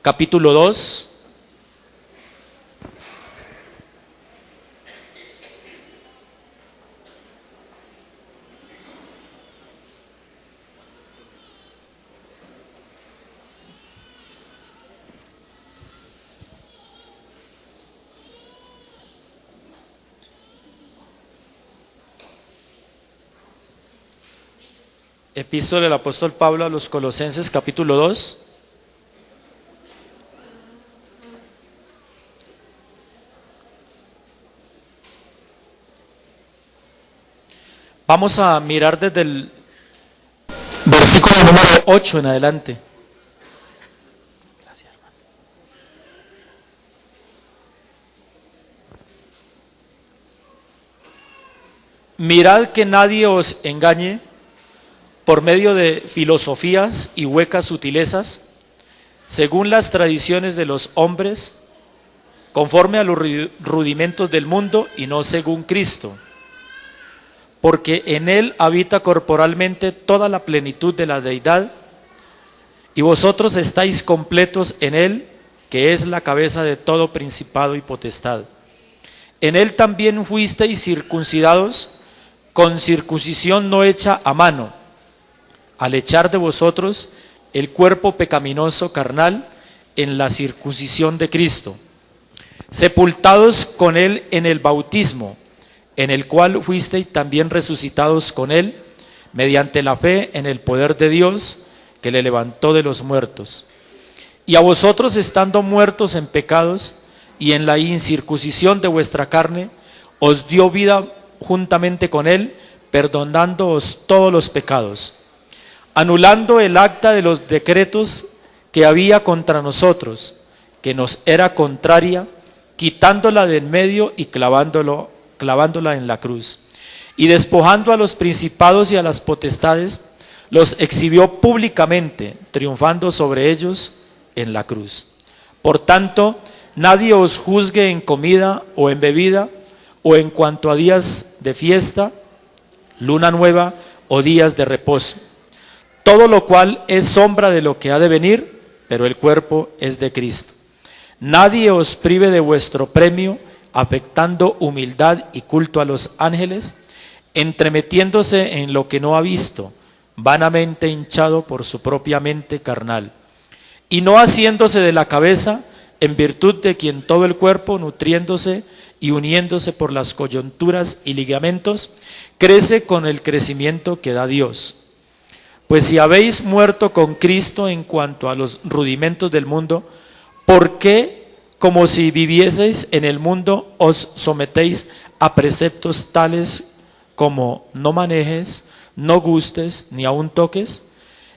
capítulo 2. Epístola del apóstol Pablo a los Colosenses, capítulo 2. Vamos a mirar desde el versículo número 8 en adelante. Gracias, hermano. Mirad que nadie os engañe por medio de filosofías y huecas sutilezas, según las tradiciones de los hombres, conforme a los rudimentos del mundo y no según Cristo, porque en él habita corporalmente toda la plenitud de la deidad, y vosotros estáis completos en él, que es la cabeza de todo principado y potestad. En él también fuisteis circuncidados con circuncisión no hecha a mano, al echar de vosotros el cuerpo pecaminoso carnal en la circuncisión de Cristo, sepultados con él en el bautismo, en el cual fuisteis también resucitados con él, mediante la fe en el poder de Dios, que le levantó de los muertos. Y a vosotros, estando muertos en pecados y en la incircuncisión de vuestra carne, os dio vida juntamente con él, perdonándoos todos los pecados, anulando el acta de los decretos que había contra nosotros, que nos era contraria, quitándola de en medio y clavándola en la cruz. Y despojando a los principados y a las potestades, los exhibió públicamente, triunfando sobre ellos en la cruz. Por tanto, nadie os juzgue en comida o en bebida, o en cuanto a días de fiesta, luna nueva o días de reposo, todo lo cual es sombra de lo que ha de venir, pero el cuerpo es de Cristo. Nadie os prive de vuestro premio, afectando humildad y culto a los ángeles, entremetiéndose en lo que no ha visto, vanamente hinchado por su propia mente carnal, y no haciéndose de la cabeza, en virtud de quien todo el cuerpo, nutriéndose y uniéndose por las coyunturas y ligamentos, crece con el crecimiento que da Dios. Pues si habéis muerto con Cristo en cuanto a los rudimentos del mundo, ¿por qué, como si vivieseis en el mundo, os sometéis a preceptos tales como no manejes, no gustes, ni aun toques,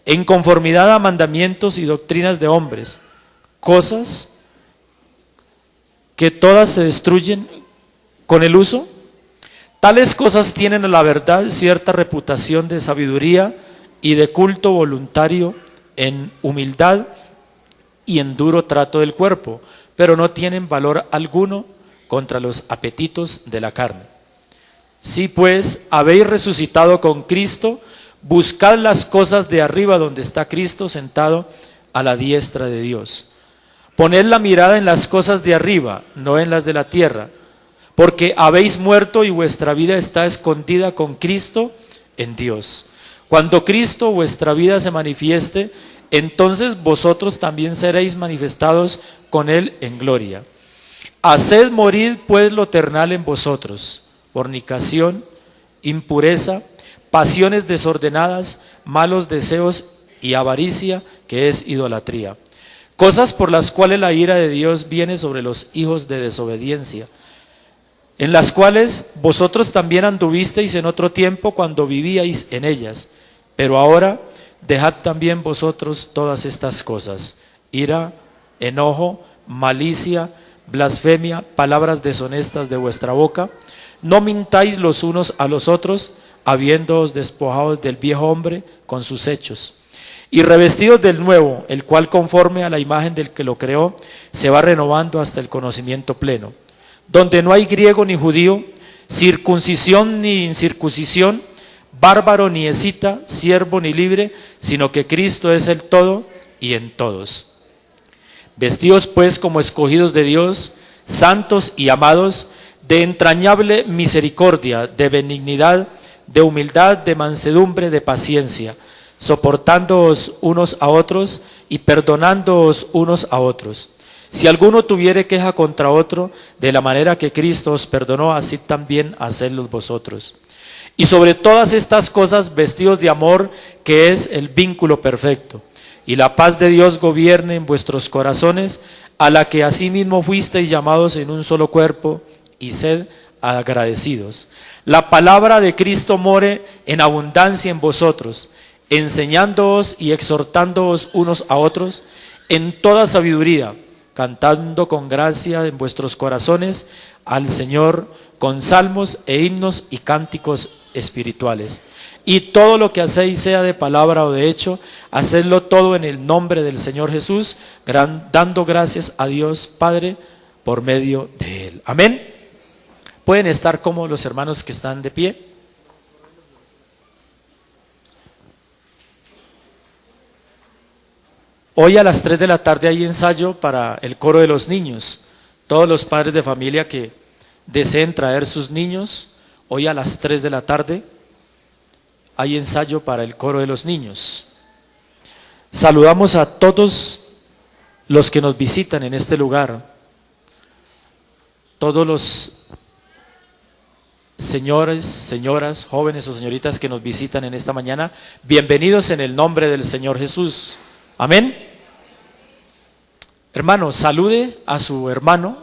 en conformidad a mandamientos y doctrinas de hombres, cosas que todas se destruyen con el uso? Tales cosas tienen a la verdad cierta reputación de sabiduría y de culto voluntario en humildad y en duro trato del cuerpo, pero no tienen valor alguno contra los apetitos de la carne. Si pues habéis resucitado con Cristo, buscad las cosas de arriba donde está Cristo sentado a la diestra de Dios. Poned la mirada en las cosas de arriba, no en las de la tierra, porque habéis muerto y vuestra vida está escondida con Cristo en Dios. Cuando Cristo vuestra vida se manifieste, entonces vosotros también seréis manifestados con él en gloria. Haced morir pues lo terrenal en vosotros: fornicación, impureza, pasiones desordenadas, malos deseos y avaricia, que es idolatría. Cosas por las cuales la ira de Dios viene sobre los hijos de desobediencia, en las cuales vosotros también anduvisteis en otro tiempo cuando vivíais en ellas. Pero ahora dejad también vosotros todas estas cosas: ira, enojo, malicia, blasfemia, palabras deshonestas de vuestra boca. No mintáis los unos a los otros, habiéndoos despojado del viejo hombre con sus hechos, y revestidos del nuevo, el cual conforme a la imagen del que lo creó, se va renovando hasta el conocimiento pleno, donde no hay griego ni judío, circuncisión ni incircuncisión, bárbaro ni escita, siervo ni libre, sino que Cristo es el todo y en todos. Vestidos pues como escogidos de Dios, santos y amados, de entrañable misericordia, de benignidad, de humildad, de mansedumbre, de paciencia, soportándoos unos a otros y perdonándoos unos a otros. Si alguno tuviere queja contra otro, de la manera que Cristo os perdonó, así también hacedlo vosotros. Y sobre todas estas cosas, vestidos de amor, que es el vínculo perfecto. Y la paz de Dios gobierne en vuestros corazones, a la que asimismo fuisteis llamados en un solo cuerpo, y sed agradecidos. La palabra de Cristo more en abundancia en vosotros, enseñándoos y exhortándoos unos a otros en toda sabiduría, cantando con gracia en vuestros corazones al Señor con salmos e himnos y cánticos espirituales. Y todo lo que hacéis, sea de palabra o de hecho, hacedlo todo en el nombre del Señor Jesús, dando gracias a Dios Padre por medio de Él. Amén. Pueden estar como los hermanos que están de pie. Hoy a las 3 de la tarde hay ensayo para el coro de los niños. Todos los padres de familia que deseen traer sus niños, hoy a las 3 de la tarde hay ensayo para el coro de los niños. Saludamos a todos los que nos visitan en este lugar, todos los señores, señoras, jóvenes o señoritas que nos visitan en esta mañana. Bienvenidos en el nombre del Señor Jesús. Amén. Hermano, salude a su hermano,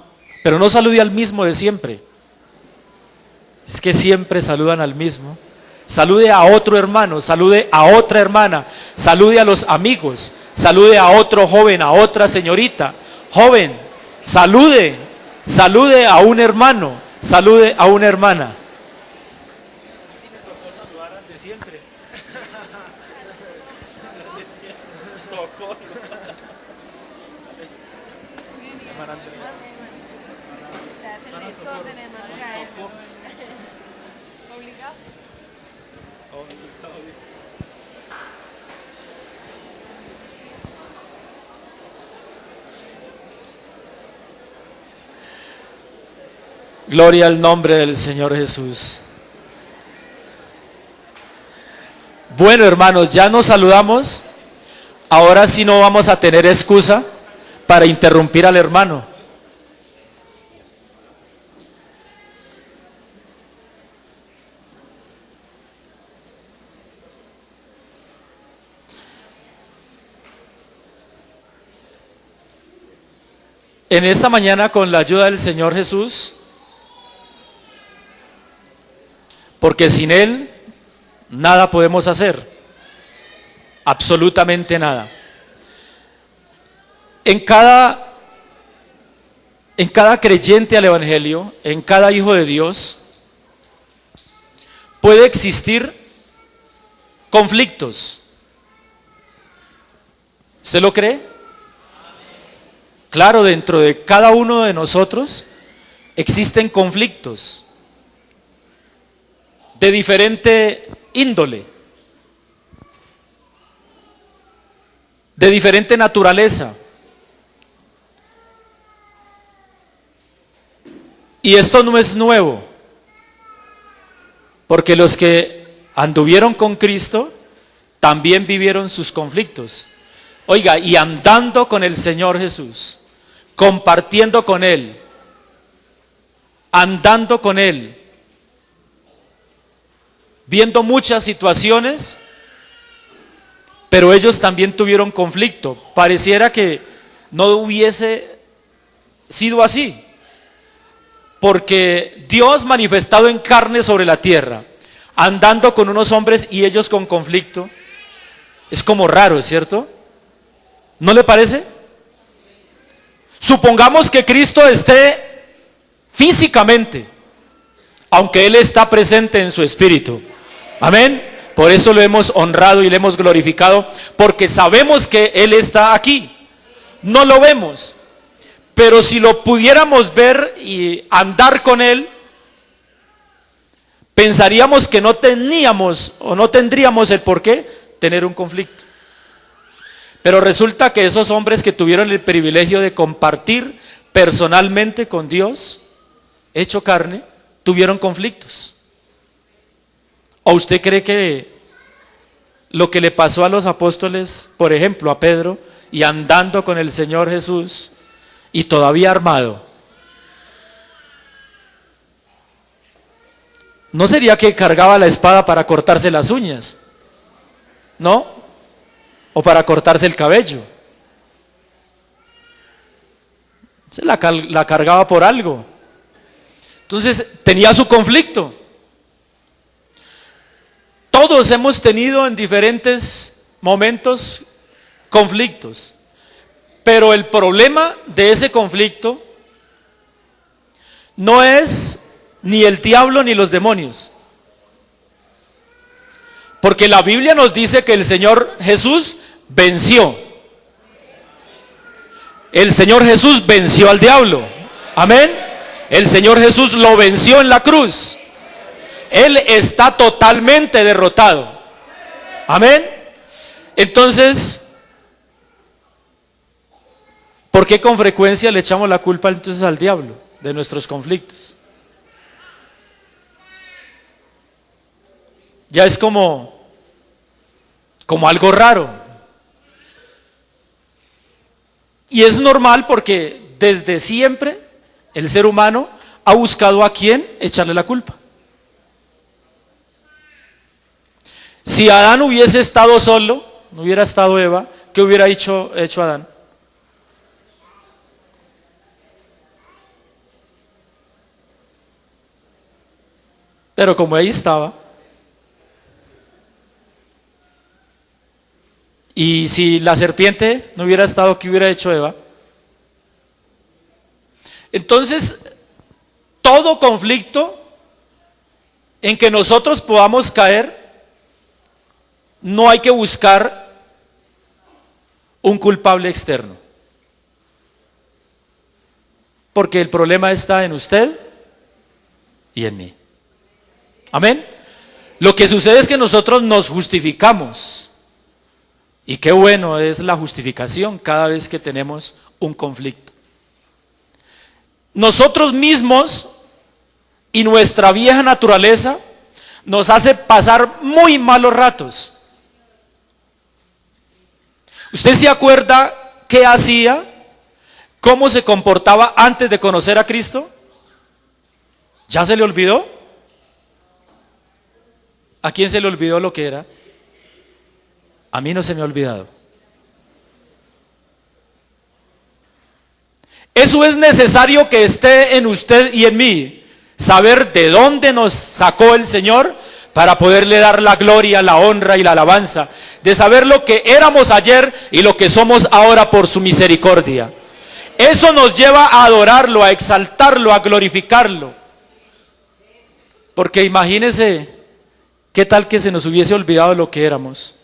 pero no salude al mismo de siempre. Es que siempre saludan al mismo. Salude a otro hermano, salude a otra hermana, salude a los amigos, salude a otro joven, a otra señorita. Joven, salude a un hermano, salude a una hermana. Sí me tocó saludar al de siempre. Gloria al nombre del Señor Jesús. Bueno, hermanos, ya nos saludamos. Ahora sí no vamos a tener excusa para interrumpir al hermano. En esta mañana, con la ayuda del Señor Jesús, porque sin Él nada podemos hacer, absolutamente nada. En cada creyente al Evangelio, en cada hijo de Dios, puede existir conflictos. ¿Usted lo cree? Claro, dentro de cada uno de nosotros existen conflictos de diferente índole, de diferente naturaleza. Y esto no es nuevo, porque los que anduvieron con Cristo también vivieron sus conflictos. Oiga, y andando con el Señor Jesús, compartiendo con Él, andando con Él, viendo muchas situaciones, pero ellos también tuvieron conflicto. Pareciera que no hubiese sido así, porque Dios manifestado en carne sobre la tierra, andando con unos hombres y ellos con conflicto, es como raro, ¿cierto? ¿No le parece? Supongamos que Cristo esté físicamente, aunque Él está presente en su espíritu. Amén. Por eso lo hemos honrado y le hemos glorificado, porque sabemos que Él está aquí. No lo vemos, pero si lo pudiéramos ver y andar con Él, pensaríamos que no teníamos o no tendríamos el por qué tener un conflicto. Pero resulta que esos hombres que tuvieron el privilegio de compartir personalmente con Dios, hecho carne, tuvieron conflictos. ¿O usted cree que lo que le pasó a los apóstoles, por ejemplo, a Pedro, y andando con el Señor Jesús, y todavía armado, no sería que cargaba la espada para cortarse las uñas? ¿No? O para cortarse el cabello. Se la cargaba por algo. Entonces tenía su conflicto. Todos hemos tenido en diferentes momentos conflictos, pero el problema de ese conflicto no es ni el diablo ni los demonios. Porque la Biblia nos dice que el Señor Jesús venció. El Señor Jesús venció al diablo. Amén. El Señor Jesús lo venció en la cruz. Él está totalmente derrotado. Amén. Entonces, ¿por qué con frecuencia le echamos la culpa entonces al diablo de nuestros conflictos? Ya es como algo raro. Y es normal porque desde siempre el ser humano ha buscado a quién echarle la culpa. Si Adán hubiese estado solo, no hubiera estado Eva, ¿qué hubiera hecho Adán? Pero como ahí estaba, y si la serpiente no hubiera estado, ¿qué hubiera hecho Eva? Entonces, todo conflicto en que nosotros podamos caer, no hay que buscar un culpable externo, porque el problema está en usted y en mí. Amén. Lo que sucede es que nosotros nos justificamos. Y qué bueno es la justificación cada vez que tenemos un conflicto. Nosotros mismos y nuestra vieja naturaleza nos hace pasar muy malos ratos. ¿Usted se acuerda qué hacía? ¿Cómo se comportaba antes de conocer a Cristo? ¿Ya se le olvidó? ¿A quién se le olvidó lo que era? A mí no se me ha olvidado. Eso es necesario que esté en usted y en mí, saber de dónde nos sacó el Señor para poderle dar la gloria, la honra y la alabanza, de saber lo que éramos ayer y lo que somos ahora por su misericordia. Eso nos lleva a adorarlo, a exaltarlo, a glorificarlo. Porque imagínese, ¿qué tal que se nos hubiese olvidado lo que éramos?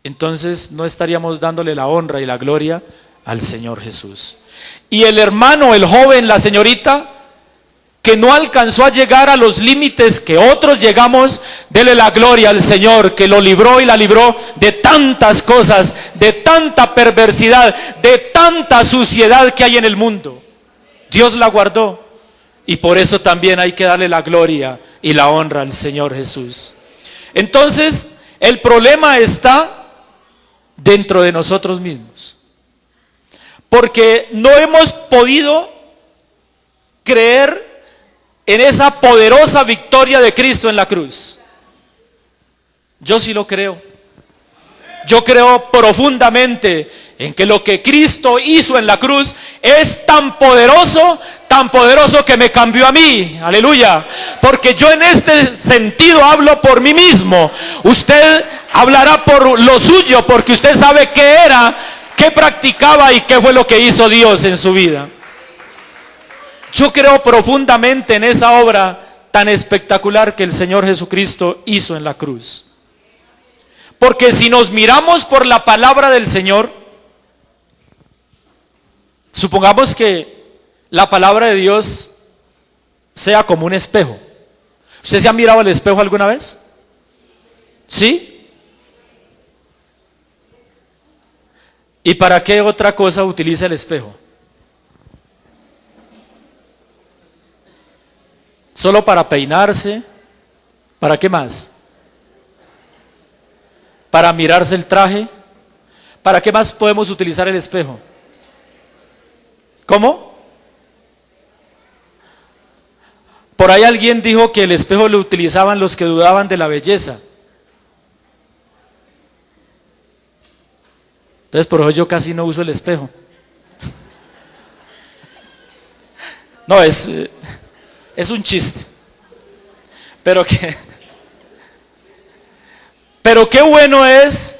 Entonces no estaríamos dándole la honra y la gloria al Señor Jesús. Y el hermano, el joven, la señorita, que no alcanzó a llegar a los límites que otros llegamos, dele la gloria al Señor, que lo libró y la libró de tantas cosas, de tanta perversidad, de tanta suciedad que hay en el mundo. Dios la guardó, y por eso también hay que darle la gloria y la honra al Señor Jesús. Entonces, el problema está dentro de nosotros mismos, porque no hemos podido creer en esa poderosa victoria de Cristo en la cruz. Yo sí lo creo. Yo creo profundamente en que lo que Cristo hizo en la cruz es tan poderoso que me cambió a mí. Aleluya. Porque yo en este sentido hablo por mí mismo. Usted hablará por lo suyo, porque usted sabe qué era, qué practicaba y qué fue lo que hizo Dios en su vida. Yo creo profundamente en esa obra tan espectacular que el Señor Jesucristo hizo en la cruz. Porque si nos miramos por la palabra del Señor, supongamos que la palabra de Dios sea como un espejo. ¿Usted se ha mirado al espejo alguna vez? ¿Sí? ¿Y para qué otra cosa utiliza el espejo? ¿Solo para peinarse? ¿Para qué más? ¿Para mirarse el traje? ¿Para qué más podemos utilizar el espejo? ¿Cómo? Por ahí alguien dijo que el espejo lo utilizaban los que dudaban de la belleza. Entonces por eso yo casi no uso el espejo. No, es un chiste. Pero qué bueno es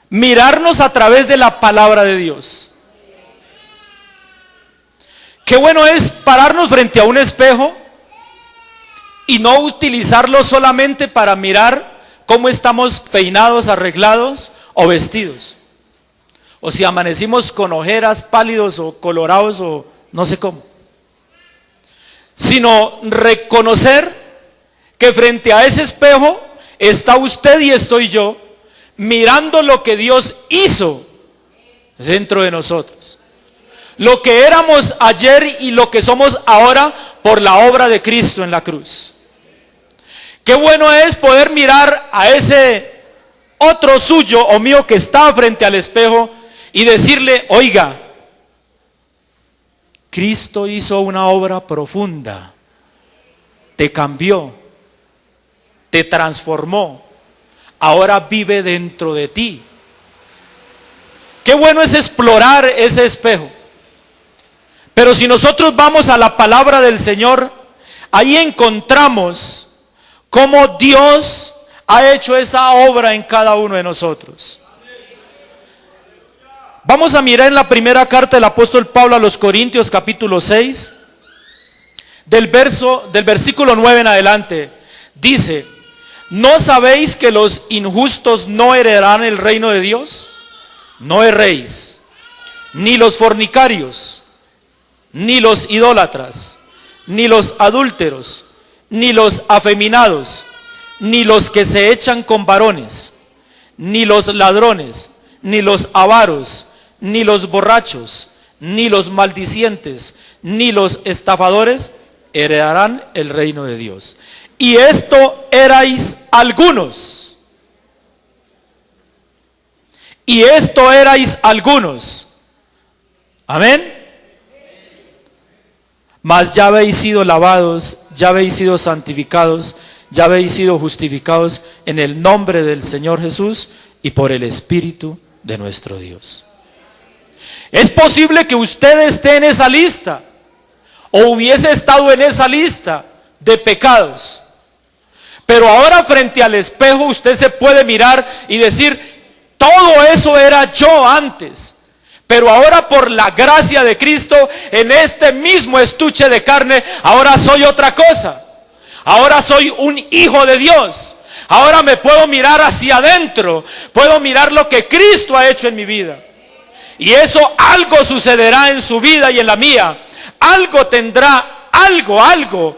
mirarnos a través de la palabra de Dios. Qué bueno es pararnos frente a un espejo y no utilizarlo solamente para mirar cómo estamos peinados, arreglados o vestidos, o si amanecimos con ojeras, pálidos o colorados o no sé cómo, sino reconocer que frente a ese espejo está usted y estoy yo mirando lo que Dios hizo dentro de nosotros. Lo que éramos ayer y lo que somos ahora por la obra de Cristo en la cruz. Qué bueno es poder mirar a ese otro suyo o mío que está frente al espejo y decirle: oiga, Cristo hizo una obra profunda, te cambió, te transformó, ahora vive dentro de ti. Qué bueno es explorar ese espejo. Pero si nosotros vamos a la palabra del Señor, ahí encontramos cómo Dios ha hecho esa obra en cada uno de nosotros. Vamos a mirar en la primera carta del apóstol Pablo a los Corintios, capítulo 6, del versículo 9 en adelante. Dice: ¿no sabéis que los injustos no heredarán el reino de Dios? No erréis, ni los fornicarios, ni los idólatras, ni los adúlteros, ni los afeminados, ni los que se echan con varones, ni los ladrones, ni los avaros, ni los borrachos, ni los maldicientes, ni los estafadores heredarán el reino de Dios. Y esto erais algunos. Y esto erais algunos. Amén. Mas ya habéis sido lavados, ya habéis sido santificados, ya habéis sido justificados en el nombre del Señor Jesús y por el Espíritu de nuestro Dios. Es posible que usted esté en esa lista o hubiese estado en esa lista de pecados, pero ahora frente al espejo usted se puede mirar y decir: todo eso era yo antes, pero ahora por la gracia de Cristo, en este mismo estuche de carne, ahora soy otra cosa. Ahora soy un hijo de Dios. Ahora me puedo mirar hacia adentro, puedo mirar lo que Cristo ha hecho en mi vida. Y eso, algo sucederá en su vida y en la mía. Algo tendrá, algo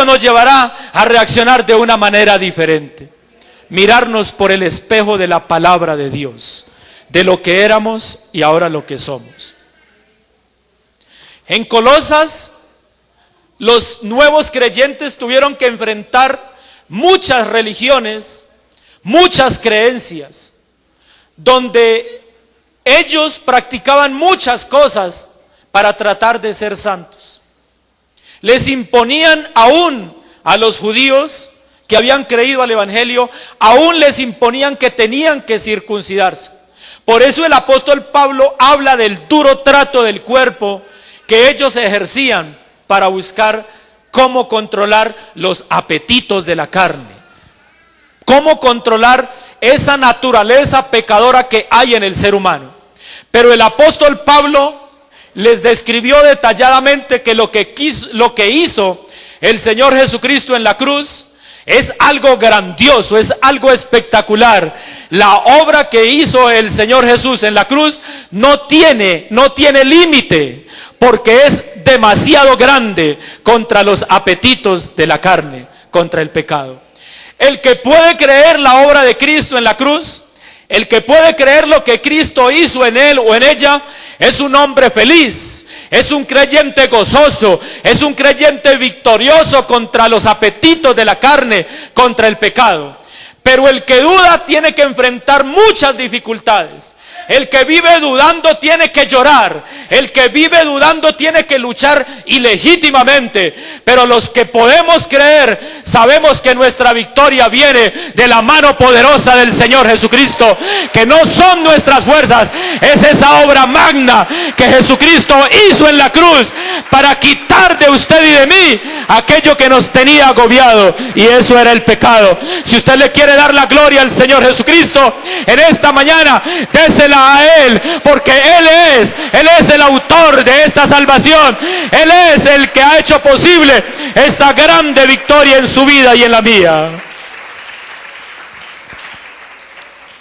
nos llevará a reaccionar de una manera diferente. Mirarnos por el espejo de la palabra de Dios, de lo que éramos y ahora lo que somos. En Colosas, los nuevos creyentes tuvieron que enfrentar muchas religiones, muchas creencias, donde ellos practicaban muchas cosas para tratar de ser santos. Les imponían aún a los judíos que habían creído al evangelio, aún les imponían que tenían que circuncidarse. Por eso el apóstol Pablo habla del duro trato del cuerpo que ellos ejercían para buscar cómo controlar los apetitos de la carne, cómo controlar esa naturaleza pecadora que hay en el ser humano. Pero el apóstol Pablo les describió detalladamente que lo que hizo el Señor Jesucristo en la cruz es algo grandioso, es algo espectacular. La obra que hizo el Señor Jesús en la cruz no tiene límite, porque es demasiado grande contra los apetitos de la carne, contra el pecado. El que puede creer la obra de Cristo en la cruz, El que puede creer lo que Cristo hizo en él o en ella es un hombre feliz, es un creyente gozoso, es un creyente victorioso contra los apetitos de la carne, contra el pecado. Pero el que duda tiene que enfrentar muchas dificultades. El que vive dudando tiene que llorar. El que vive dudando tiene que luchar ilegítimamente. Pero los que podemos creer, sabemos que nuestra victoria viene de la mano poderosa del Señor Jesucristo. Que no son nuestras fuerzas, es esa obra magna que Jesucristo hizo en la cruz para quitar de usted y de mí aquello que nos tenía agobiado. Y eso era el pecado. Si usted le quiere dar la gloria al Señor Jesucristo en esta mañana, désela a Él, porque Él es el autor de esta salvación. Él es el que ha hecho posible esta grande victoria en su vida y en la mía.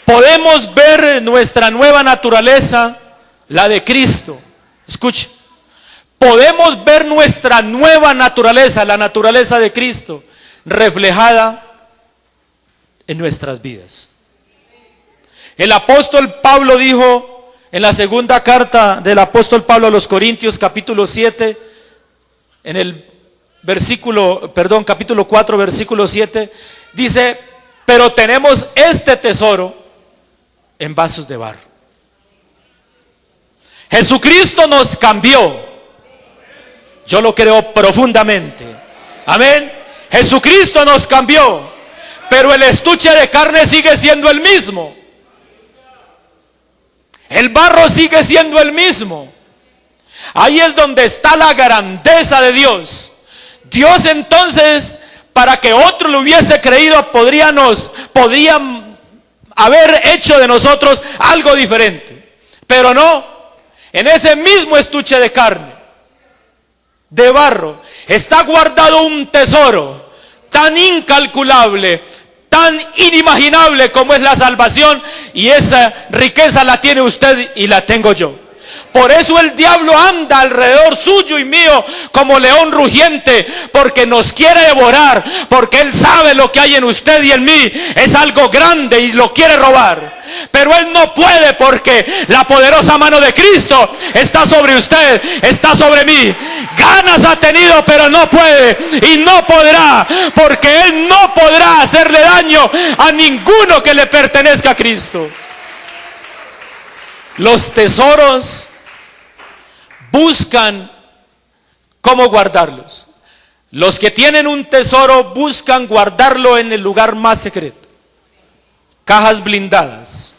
Podemos ver nuestra nueva naturaleza, la de Cristo. Escuche, podemos ver nuestra nueva naturaleza, la naturaleza de Cristo, reflejada en nuestras vidas. El apóstol Pablo dijo en la segunda carta del apóstol Pablo a los Corintios, capítulo 7, en el capítulo 4, versículo 7, dice: pero tenemos este tesoro en vasos de barro. Jesucristo nos cambió. Yo lo creo profundamente. Amén. Jesucristo nos cambió, pero el estuche de carne sigue siendo el mismo. El barro sigue siendo el mismo. Ahí es donde está la grandeza de Dios. Dios entonces, para que otro lo hubiese creído, podrían haber hecho de nosotros algo diferente. Pero no, en ese mismo estuche de carne, de barro, está guardado un tesoro tan incalculable, tan inimaginable como es la salvación, y esa riqueza la tiene usted y la tengo yo. Por eso el diablo anda alrededor suyo y mío como león rugiente, porque nos quiere devorar, porque él sabe lo que hay en usted y en mí es algo grande y lo quiere robar. Pero él no puede, porque la poderosa mano de Cristo está sobre usted, está sobre mí. Ganas ha tenido, pero no puede y no podrá, porque él no podrá hacerle daño a ninguno que le pertenezca a Cristo. Los tesoros buscan cómo guardarlos. Los que tienen un tesoro buscan guardarlo en el lugar más secreto. Cajas blindadas,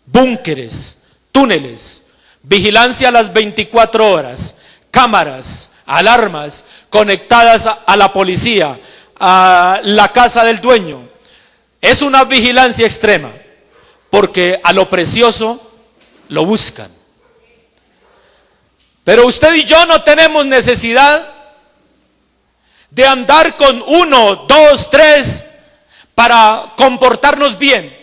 búnkeres, túneles, vigilancia a las 24 horas, cámaras, alarmas conectadas a la policía, a la casa del dueño. Es una vigilancia extrema, porque a lo precioso lo buscan. Pero usted y yo no tenemos necesidad de andar con 1, 2, 3 para comportarnos bien.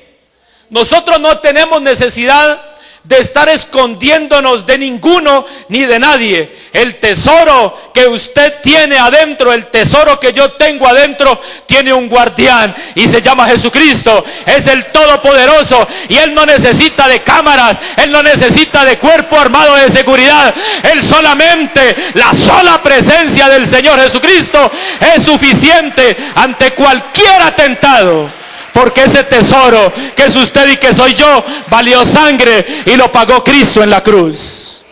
Nosotros no tenemos necesidad de estar escondiéndonos de ninguno ni de nadie. El tesoro que usted tiene adentro, el tesoro que yo tengo adentro, tiene un guardián y se llama Jesucristo. Es el Todopoderoso y Él no necesita de cámaras, Él no necesita de cuerpo armado de seguridad. Él solamente, la sola presencia del Señor Jesucristo es suficiente ante cualquier atentado. Porque ese tesoro que es usted y que soy yo valió sangre y lo pagó Cristo en la cruz.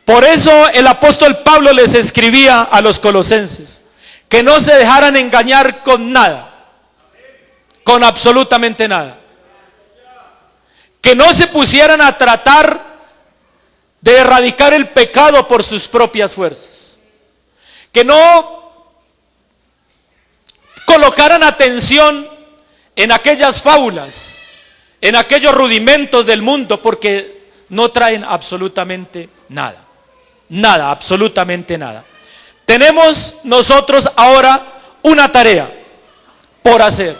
Por eso el apóstol Pablo les escribía a los colosenses que no se dejaran engañar con nada, con absolutamente nada. Que no se pusieran a tratar de erradicar el pecado por sus propias fuerzas. Que no colocaran atención en aquellas fábulas, en aquellos rudimentos del mundo, porque no traen absolutamente nada. Nada, absolutamente nada. Tenemos nosotros ahora una tarea por hacer.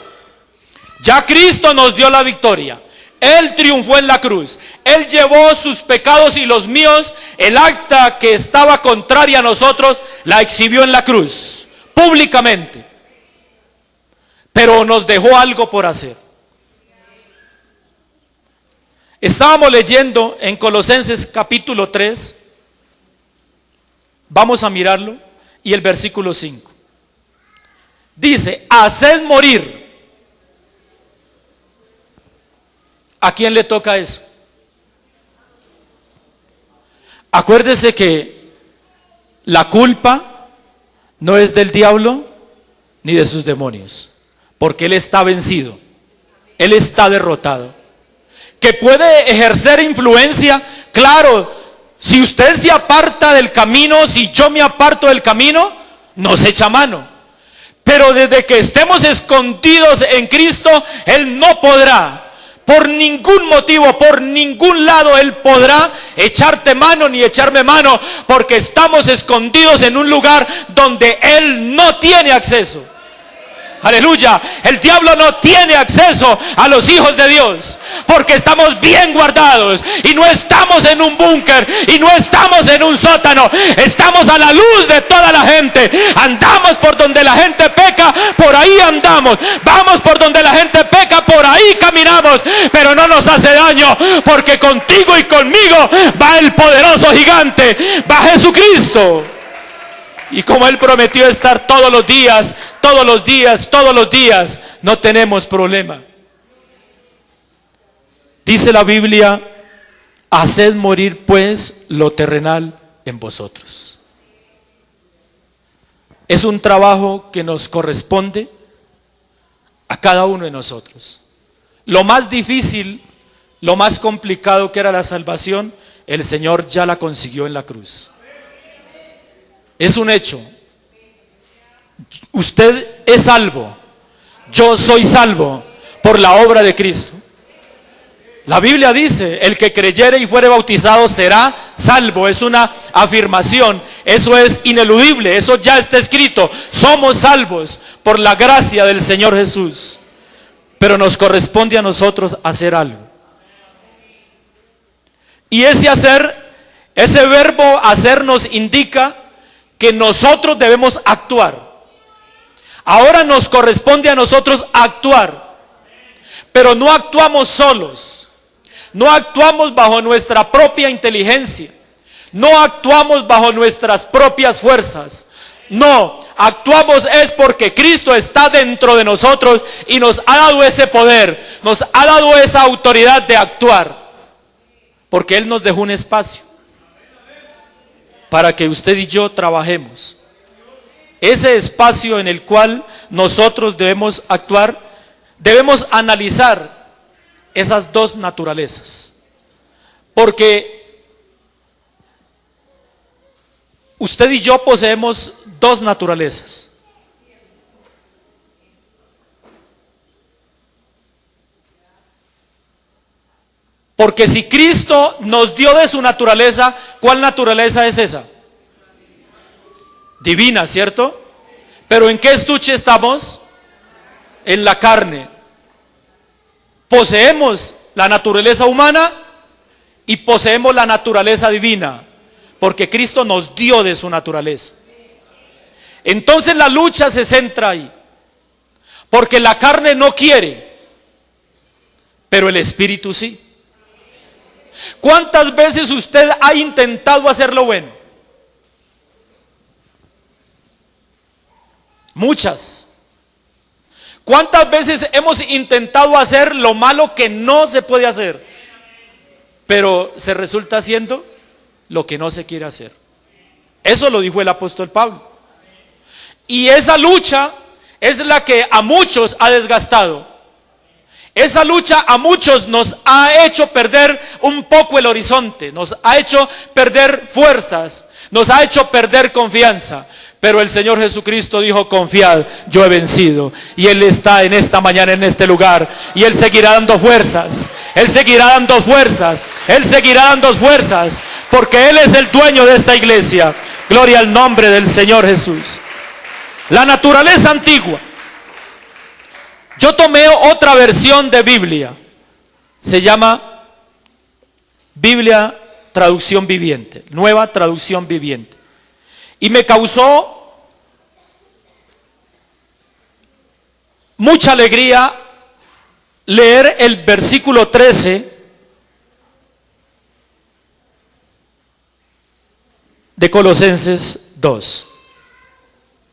Ya Cristo nos dio la victoria. Él triunfó en la cruz. Él llevó sus pecados y los míos. El acta que estaba contraria a nosotros la exhibió en la cruz, públicamente. Pero nos dejó algo por hacer. Estábamos leyendo en Colosenses capítulo 3, vamos a mirarlo, y el versículo 5. Dice, haced morir. ¿A quién le toca eso? Acuérdese que la culpa no es del diablo ni de sus demonios, porque él está vencido, él está derrotado. Que puede ejercer influencia, claro, si usted se aparta del camino, si yo me aparto del camino, nos echa mano. Pero desde que estemos escondidos en Cristo, él no podrá, por ningún motivo, por ningún lado, él podrá echarte mano ni echarme mano, porque estamos escondidos en un lugar donde él no tiene acceso. Aleluya, el diablo no tiene acceso a los hijos de Dios, porque estamos bien guardados y no estamos en un búnker y no estamos en un sótano, estamos a la luz de toda la gente. Andamos por donde la gente peca, por ahí andamos, vamos por donde la gente peca, por ahí caminamos, pero no nos hace daño, porque contigo y conmigo va el poderoso gigante, va Jesucristo. Y como él prometió estar todos los días, no tenemos problema. Dice la Biblia, haced morir pues lo terrenal en vosotros. Es un trabajo que nos corresponde a cada uno de nosotros. Lo más difícil, lo más complicado que era la salvación, el Señor ya la consiguió en la cruz. Es un hecho. Usted es salvo. Yo soy salvo por la obra de Cristo. La Biblia dice, el que creyere y fuere bautizado será salvo. Es una afirmación. Eso es ineludible. Eso ya está escrito. Somos salvos por la gracia del Señor Jesús. Pero nos corresponde a nosotros hacer algo. Y ese hacer, ese verbo hacer nos indica que nosotros debemos actuar. Ahora nos corresponde a nosotros actuar, pero no actuamos solos, no actuamos bajo nuestra propia inteligencia, no actuamos bajo nuestras propias fuerzas, no, actuamos es porque Cristo está dentro de nosotros y nos ha dado ese poder, nos ha dado esa autoridad de actuar, porque Él nos dejó un espacio para que usted y yo trabajemos. Ese espacio en el cual nosotros debemos actuar, debemos analizar esas dos naturalezas. Porque usted y yo poseemos dos naturalezas. Porque si Cristo nos dio de su naturaleza, ¿cuál naturaleza es esa? Divina, ¿cierto? Pero ¿en qué estuche estamos? En la carne. Poseemos la naturaleza humana y poseemos la naturaleza divina, porque Cristo nos dio de su naturaleza. Entonces la lucha se centra ahí, porque la carne no quiere, pero el espíritu sí. ¿Cuántas veces usted ha intentado hacer lo bueno? Muchas. ¿Cuántas veces hemos intentado hacer lo malo que no se puede hacer? Pero se resulta haciendo lo que no se quiere hacer. Eso lo dijo el apóstol Pablo. Y esa lucha es la que a muchos ha desgastado. Esa lucha a muchos nos ha hecho perder un poco el horizonte, nos ha hecho perder fuerzas, nos ha hecho perder confianza. Pero el Señor Jesucristo dijo, confiad, yo he vencido. Y Él está en esta mañana en este lugar. Y Él seguirá dando fuerzas. Él seguirá dando fuerzas. Él seguirá dando fuerzas. Porque Él es el dueño de esta iglesia. Gloria al nombre del Señor Jesús. La naturaleza antigua. Yo tomé otra versión de Biblia. Se llama Biblia Traducción Viviente. Nueva Traducción Viviente. Y me causó mucha alegría leer el versículo 13 de Colosenses 2.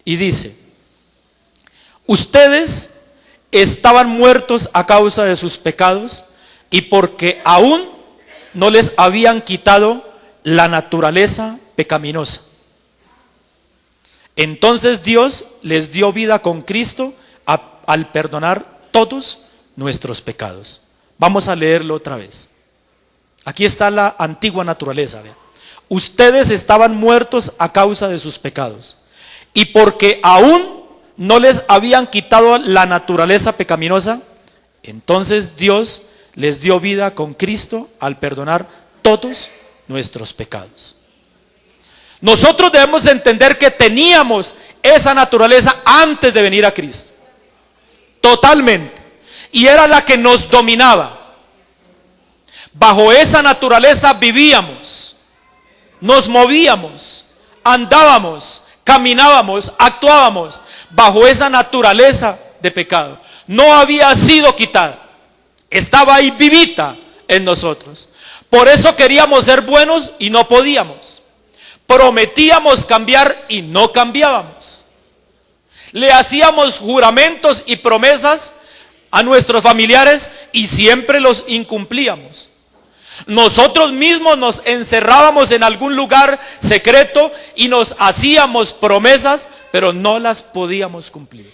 Y dice: ustedes estaban muertos a causa de sus pecados y porque aún no les habían quitado la naturaleza pecaminosa. Entonces Dios les dio vida con Cristo al perdonar todos nuestros pecados. Vamos a leerlo otra vez. Aquí está la antigua naturaleza. Vean. Ustedes estaban muertos a causa de sus pecados y porque aún no les habían quitado la naturaleza pecaminosa, entonces Dios les dio vida con Cristo al perdonar todos nuestros pecados. Nosotros debemos de entender que teníamos esa naturaleza antes de venir a Cristo, totalmente, y era la que nos dominaba. Bajo esa naturaleza vivíamos, nos movíamos, andábamos, caminábamos, actuábamos bajo esa naturaleza de pecado. No había sido quitada, estaba ahí vivita en nosotros. Por eso queríamos ser buenos y no podíamos. Prometíamos cambiar y no cambiábamos. Le hacíamos juramentos y promesas a nuestros familiares y siempre los incumplíamos. Nosotros mismos nos encerrábamos en algún lugar secreto y nos hacíamos promesas, pero no las podíamos cumplir,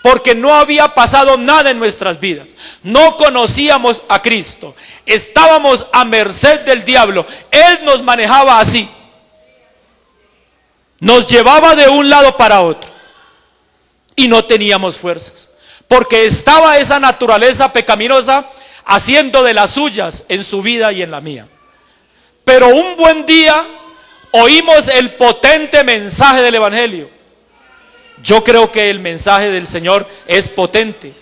porque no había pasado nada en nuestras vidas. No conocíamos a Cristo, estábamos a merced del diablo. Él nos manejaba así, nos llevaba de un lado para otro y no teníamos fuerzas, porque estaba esa naturaleza pecaminosa haciendo de las suyas en su vida y en la mía. Pero un buen día oímos el potente mensaje del Evangelio. Yo creo que el mensaje del Señor es potente,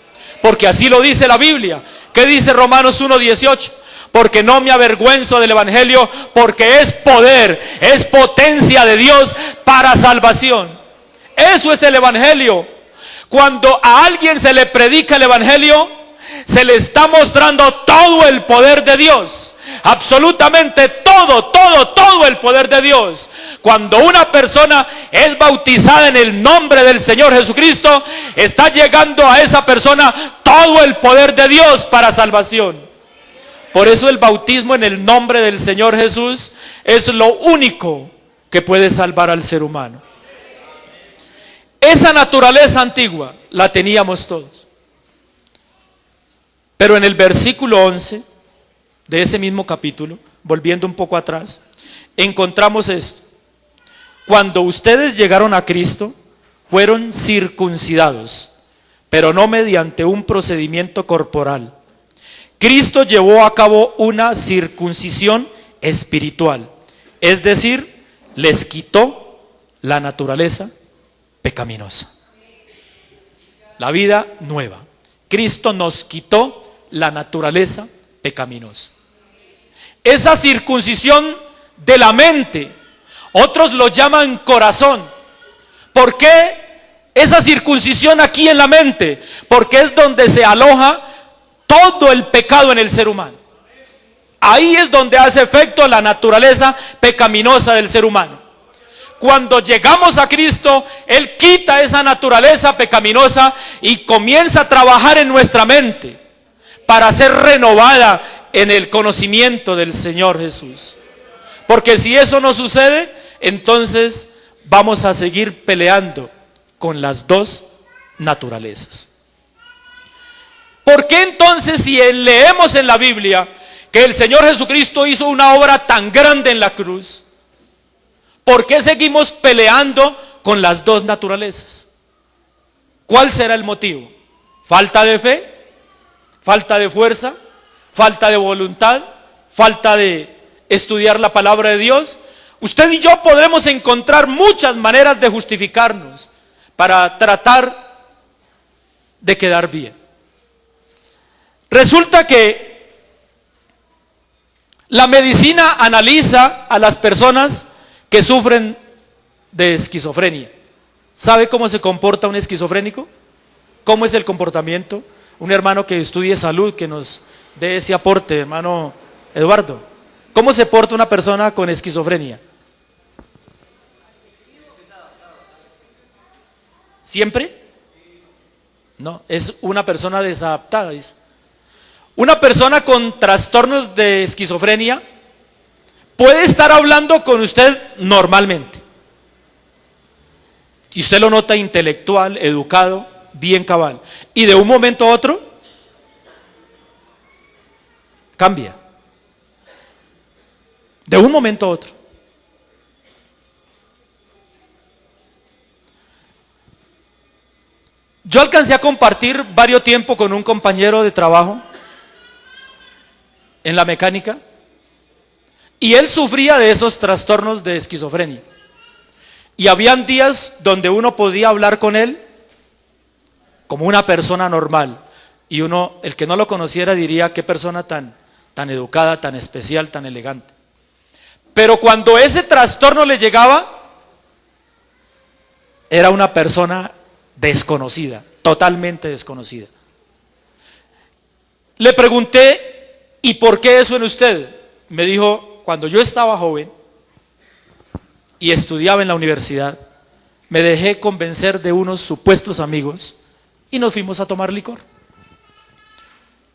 porque así lo dice la Biblia. ¿Qué dice Romanos 1:18? Porque no me avergüenzo del Evangelio, porque es poder, es potencia de Dios para salvación. Eso es el Evangelio. Cuando a alguien se le predica el Evangelio, se le está mostrando todo el poder de Dios. Absolutamente todo el poder de Dios. Cuando una persona es bautizada en el nombre del Señor Jesucristo, está llegando a esa persona todo el poder de Dios para salvación. Por eso el bautismo en el nombre del Señor Jesús es lo único que puede salvar al ser humano. Esa naturaleza antigua la teníamos todos. Pero en el versículo 11 de ese mismo capítulo, volviendo un poco atrás, encontramos esto: cuando ustedes llegaron a Cristo, fueron circuncidados, pero no mediante un procedimiento corporal. Cristo llevó a cabo una circuncisión espiritual, es decir, les quitó la naturaleza pecaminosa, la vida nueva. Cristo nos quitó la naturaleza pecaminosa. Esa circuncisión de la mente, otros lo llaman corazón. ¿Por qué esa circuncisión aquí en la mente? Porque es donde se aloja todo el pecado en el ser humano. Ahí es donde hace efecto la naturaleza pecaminosa del ser humano. Cuando llegamos a Cristo, Él quita esa naturaleza pecaminosa y comienza a trabajar en nuestra mente para ser renovada en el conocimiento del Señor Jesús. Porque si eso no sucede, entonces vamos a seguir peleando con las dos naturalezas. ¿Por qué entonces, si leemos en la Biblia que el Señor Jesucristo hizo una obra tan grande en la cruz, por qué seguimos peleando con las dos naturalezas? ¿Cuál será el motivo? ¿Falta de fe? ¿Falta de fuerza? ¿Falta de voluntad? ¿Falta de estudiar la palabra de Dios? Usted y yo podremos encontrar muchas maneras de justificarnos para tratar de quedar bien. Resulta que la medicina analiza a las personas que sufren de esquizofrenia. ¿Sabe cómo se comporta un esquizofrénico? ¿Cómo es el comportamiento? Un hermano que estudie salud, que nos dé ese aporte, hermano Eduardo. ¿Cómo se porta una persona con esquizofrenia? ¿Siempre? No, es una persona desadaptada, dice. Una persona con trastornos de esquizofrenia puede estar hablando con usted normalmente. Y usted lo nota intelectual, educado, bien cabal. Y de un momento a otro, cambia. De un momento a otro. Yo alcancé a compartir varios tiempo con un compañero de trabajo en la mecánica y él sufría de esos trastornos de esquizofrenia. Y habían días donde uno podía hablar con él como una persona normal y uno, el que no lo conociera, diría qué persona tan educada, tan especial, tan elegante. Pero cuando ese trastorno le llegaba, era una persona desconocida, totalmente desconocida. Le pregunté, ¿y por qué eso en usted? Me dijo, cuando yo estaba joven y estudiaba en la universidad, me dejé convencer de unos supuestos amigos y nos fuimos a tomar licor.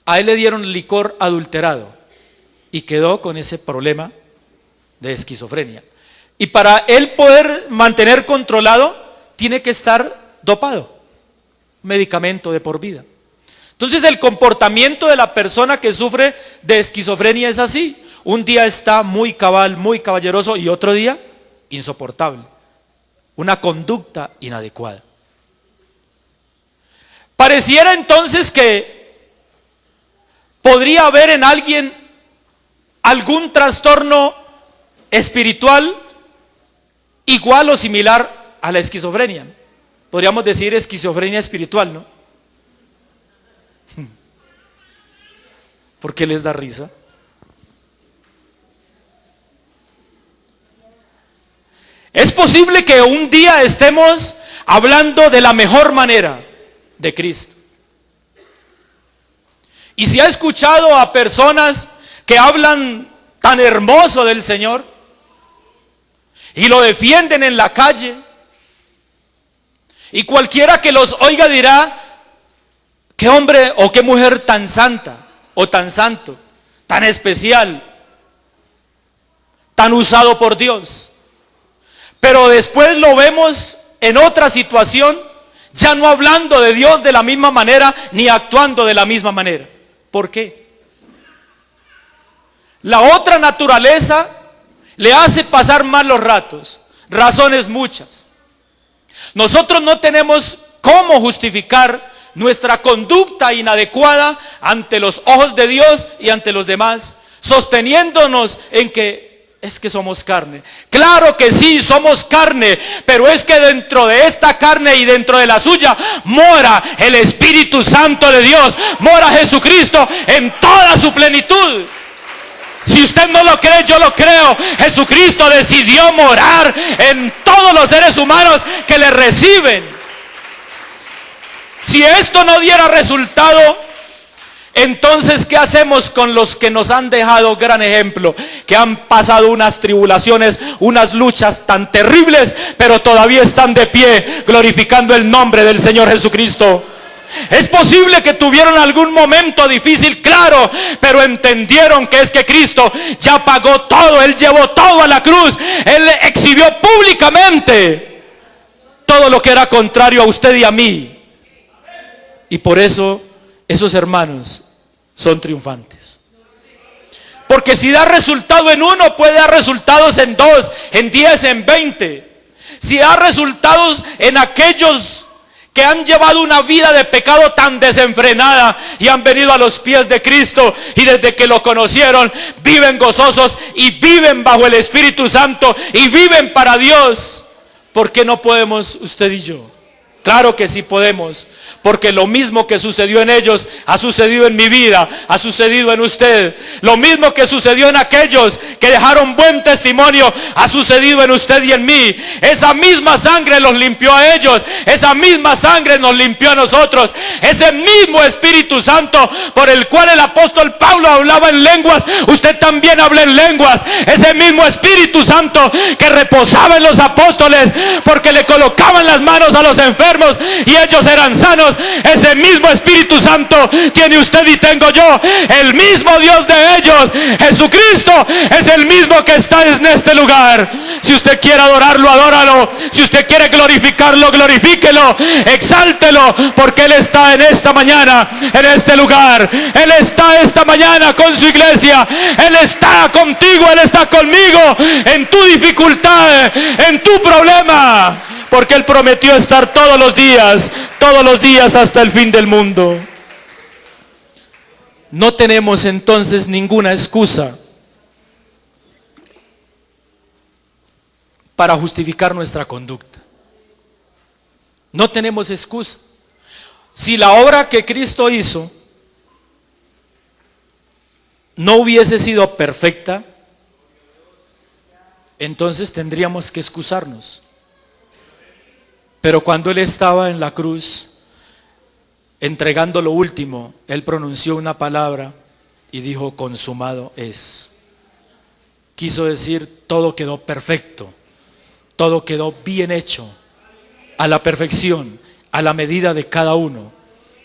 A él le dieron licor adulterado y quedó con ese problema de esquizofrenia. Y para él poder mantener controlado, tiene que estar dopado, medicamento de por vida. Entonces el comportamiento de la persona que sufre de esquizofrenia es así. Un día está muy cabal, muy caballeroso y otro día insoportable. Una conducta inadecuada. Pareciera entonces que podría haber en alguien algún trastorno espiritual igual o similar a la esquizofrenia. Podríamos decir esquizofrenia espiritual, ¿no? ¿Por qué les da risa? Es posible que un día estemos hablando de la mejor manera de Cristo. Y si ha escuchado a personas que hablan tan hermoso del Señor y lo defienden en la calle, y cualquiera que los oiga dirá, qué hombre o qué mujer tan santa o tan santo, tan especial, tan usado por Dios. Pero después lo vemos en otra situación, ya no hablando de Dios de la misma manera, ni actuando de la misma manera. ¿Por qué? La otra naturaleza le hace pasar mal los ratos, razones muchas. Nosotros no tenemos cómo justificar nuestra conducta inadecuada ante los ojos de Dios y ante los demás, sosteniéndonos en que es que somos carne. Claro que sí, somos carne, pero es que dentro de esta carne y dentro de la suya mora el Espíritu Santo de Dios, mora Jesucristo en toda su plenitud. Si usted no lo cree, yo lo creo. Jesucristo decidió morar en todos los seres humanos que le reciben. Si esto no diera resultado, entonces ¿qué hacemos con los que nos han dejado gran ejemplo? Que han pasado unas tribulaciones, unas luchas tan terribles, pero todavía están de pie, glorificando el nombre del Señor Jesucristo. Es posible que tuvieron algún momento difícil, claro, pero entendieron que es que Cristo ya pagó todo, Él llevó todo a la cruz, Él exhibió públicamente todo lo que era contrario a usted y a mí. Y por eso esos hermanos son triunfantes. Porque si da resultado en uno, puede dar resultados en 2, en 10, en 20. Si da resultados en aquellos que han llevado una vida de pecado tan desenfrenada y han venido a los pies de Cristo y desde que lo conocieron viven gozosos y viven bajo el Espíritu Santo y viven para Dios. ¿Por qué no podemos usted y yo? Claro que sí podemos, porque lo mismo que sucedió en ellos ha sucedido en mi vida, ha sucedido en usted. Lo mismo que sucedió en aquellos que dejaron buen testimonio ha sucedido en usted y en mí. Esa misma sangre los limpió a ellos, esa misma sangre nos limpió a nosotros. Ese mismo Espíritu Santo por el cual el apóstol Pablo hablaba en lenguas, usted también habla en lenguas. Ese mismo Espíritu Santo que reposaba en los apóstoles porque le colocaban las manos a los enfermos y ellos eran sanos, ese mismo Espíritu Santo tiene usted y tengo yo. El mismo Dios de ellos, Jesucristo, es el mismo que está en este lugar. Si usted quiere adorarlo, adóralo. Si usted quiere glorificarlo, glorifíquelo, exáltelo, porque Él está en esta mañana, en este lugar. Él está esta mañana con su iglesia. Él está contigo, Él está conmigo en tu dificultad, en tu problema, porque Él prometió estar todos los días hasta el fin del mundo. No tenemos entonces ninguna excusa para justificar nuestra conducta. No tenemos excusa. Si la obra que Cristo hizo no hubiese sido perfecta, entonces tendríamos que excusarnos. Pero cuando Él estaba en la cruz, entregando lo último, Él pronunció una palabra y dijo: consumado es. Quiso decir, todo quedó perfecto, todo quedó bien hecho, a la perfección, a la medida de cada uno.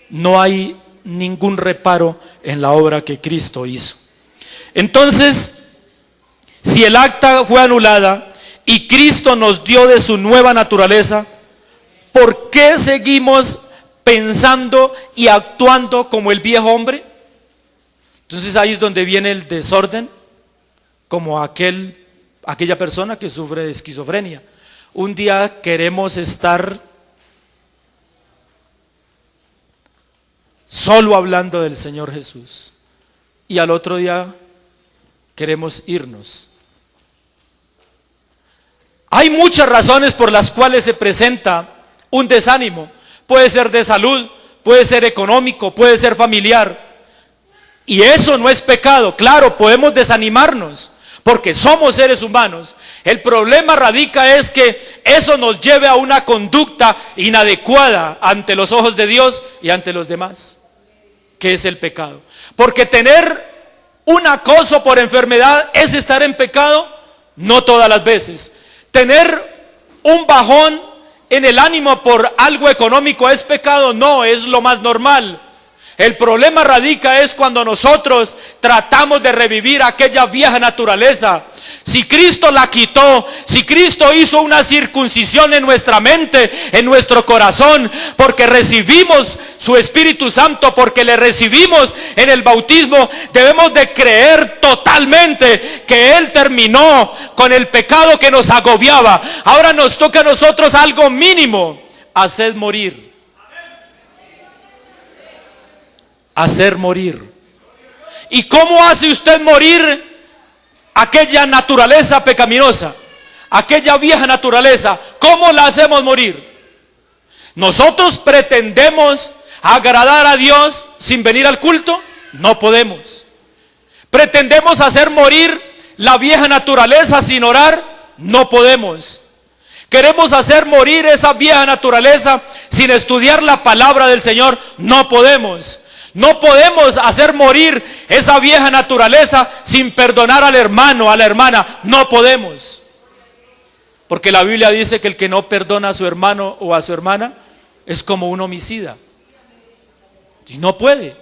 No hay ningún reparo en la obra que Cristo hizo. Entonces, si el acta fue anulada y Cristo nos dio de su nueva naturaleza, ¿por qué seguimos pensando y actuando como el viejo hombre? Entonces ahí es donde viene el desorden, como aquella persona que sufre de esquizofrenia. Un día queremos estar solo hablando del Señor Jesús y al otro día queremos irnos. Hay muchas razones por las cuales se presenta un desánimo. Puede ser de salud, puede ser económico, puede ser familiar. Y eso no es pecado. Claro, podemos desanimarnos porque somos seres humanos. El problema radica es que eso nos lleve a una conducta inadecuada ante los ojos de Dios y ante los demás, que es el pecado. Porque tener un acoso por enfermedad es estar en pecado, no todas las veces. Tener un bajón en el ánimo por algo económico es pecado, no, es lo más normal. El problema radica es cuando nosotros tratamos de revivir aquella vieja naturaleza. Si Cristo la quitó, si Cristo hizo una circuncisión en nuestra mente, en nuestro corazón, porque recibimos su Espíritu Santo, porque le recibimos en el bautismo, debemos de creer totalmente que Él terminó con el pecado que nos agobiaba. Ahora nos toca a nosotros algo mínimo: hacer morir. Hacer morir. ¿Y cómo hace usted morir aquella naturaleza pecaminosa, aquella vieja naturaleza? ¿Cómo la hacemos morir? ¿Nosotros pretendemos agradar a Dios sin venir al culto? No podemos. ¿Pretendemos hacer morir la vieja naturaleza sin orar? No podemos. ¿Queremos hacer morir esa vieja naturaleza sin estudiar la palabra del Señor? No podemos. No podemos hacer morir esa vieja naturaleza sin perdonar al hermano, a la hermana. No podemos. Porque la Biblia dice que el que no perdona a su hermano o a su hermana es como un homicida. Y no puede.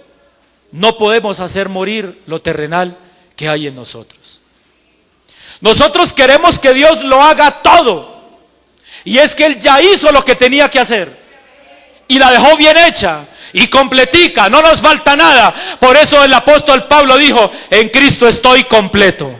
No podemos hacer morir lo terrenal que hay en nosotros. Nosotros queremos que Dios lo haga todo. Y es que Él ya hizo lo que tenía que hacer. Y la dejó bien hecha y completica, no nos falta nada. Por eso el apóstol Pablo dijo: en Cristo estoy completo.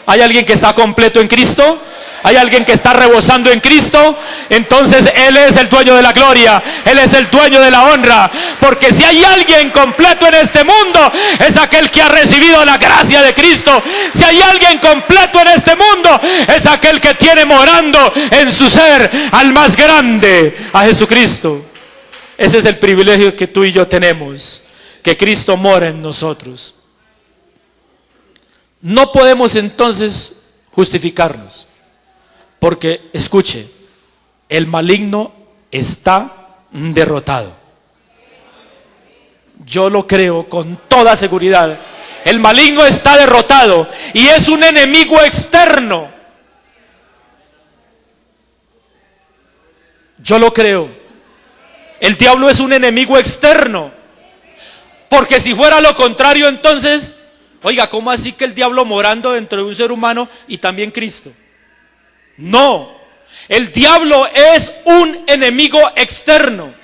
¿Hay alguien que está completo en Cristo? ¿Hay alguien que está rebosando en Cristo? Entonces Él es el dueño de la gloria, Él es el dueño de la honra. Porque si hay alguien completo en este mundo, es aquel que ha recibido la gracia de Cristo. Si hay alguien completo en este mundo, es aquel que tiene morando en su ser al más grande, a Jesucristo. Ese es el privilegio que tú y yo tenemos, que Cristo mora en nosotros. No podemos entonces justificarnos, porque, escuche, el maligno está derrotado. Yo lo creo con toda seguridad. El maligno está derrotado y es un enemigo externo. Yo lo creo. El diablo es un enemigo externo. Porque si fuera lo contrario, entonces, oiga, ¿cómo así que el diablo morando dentro de un ser humano y también Cristo? No, el diablo es un enemigo externo.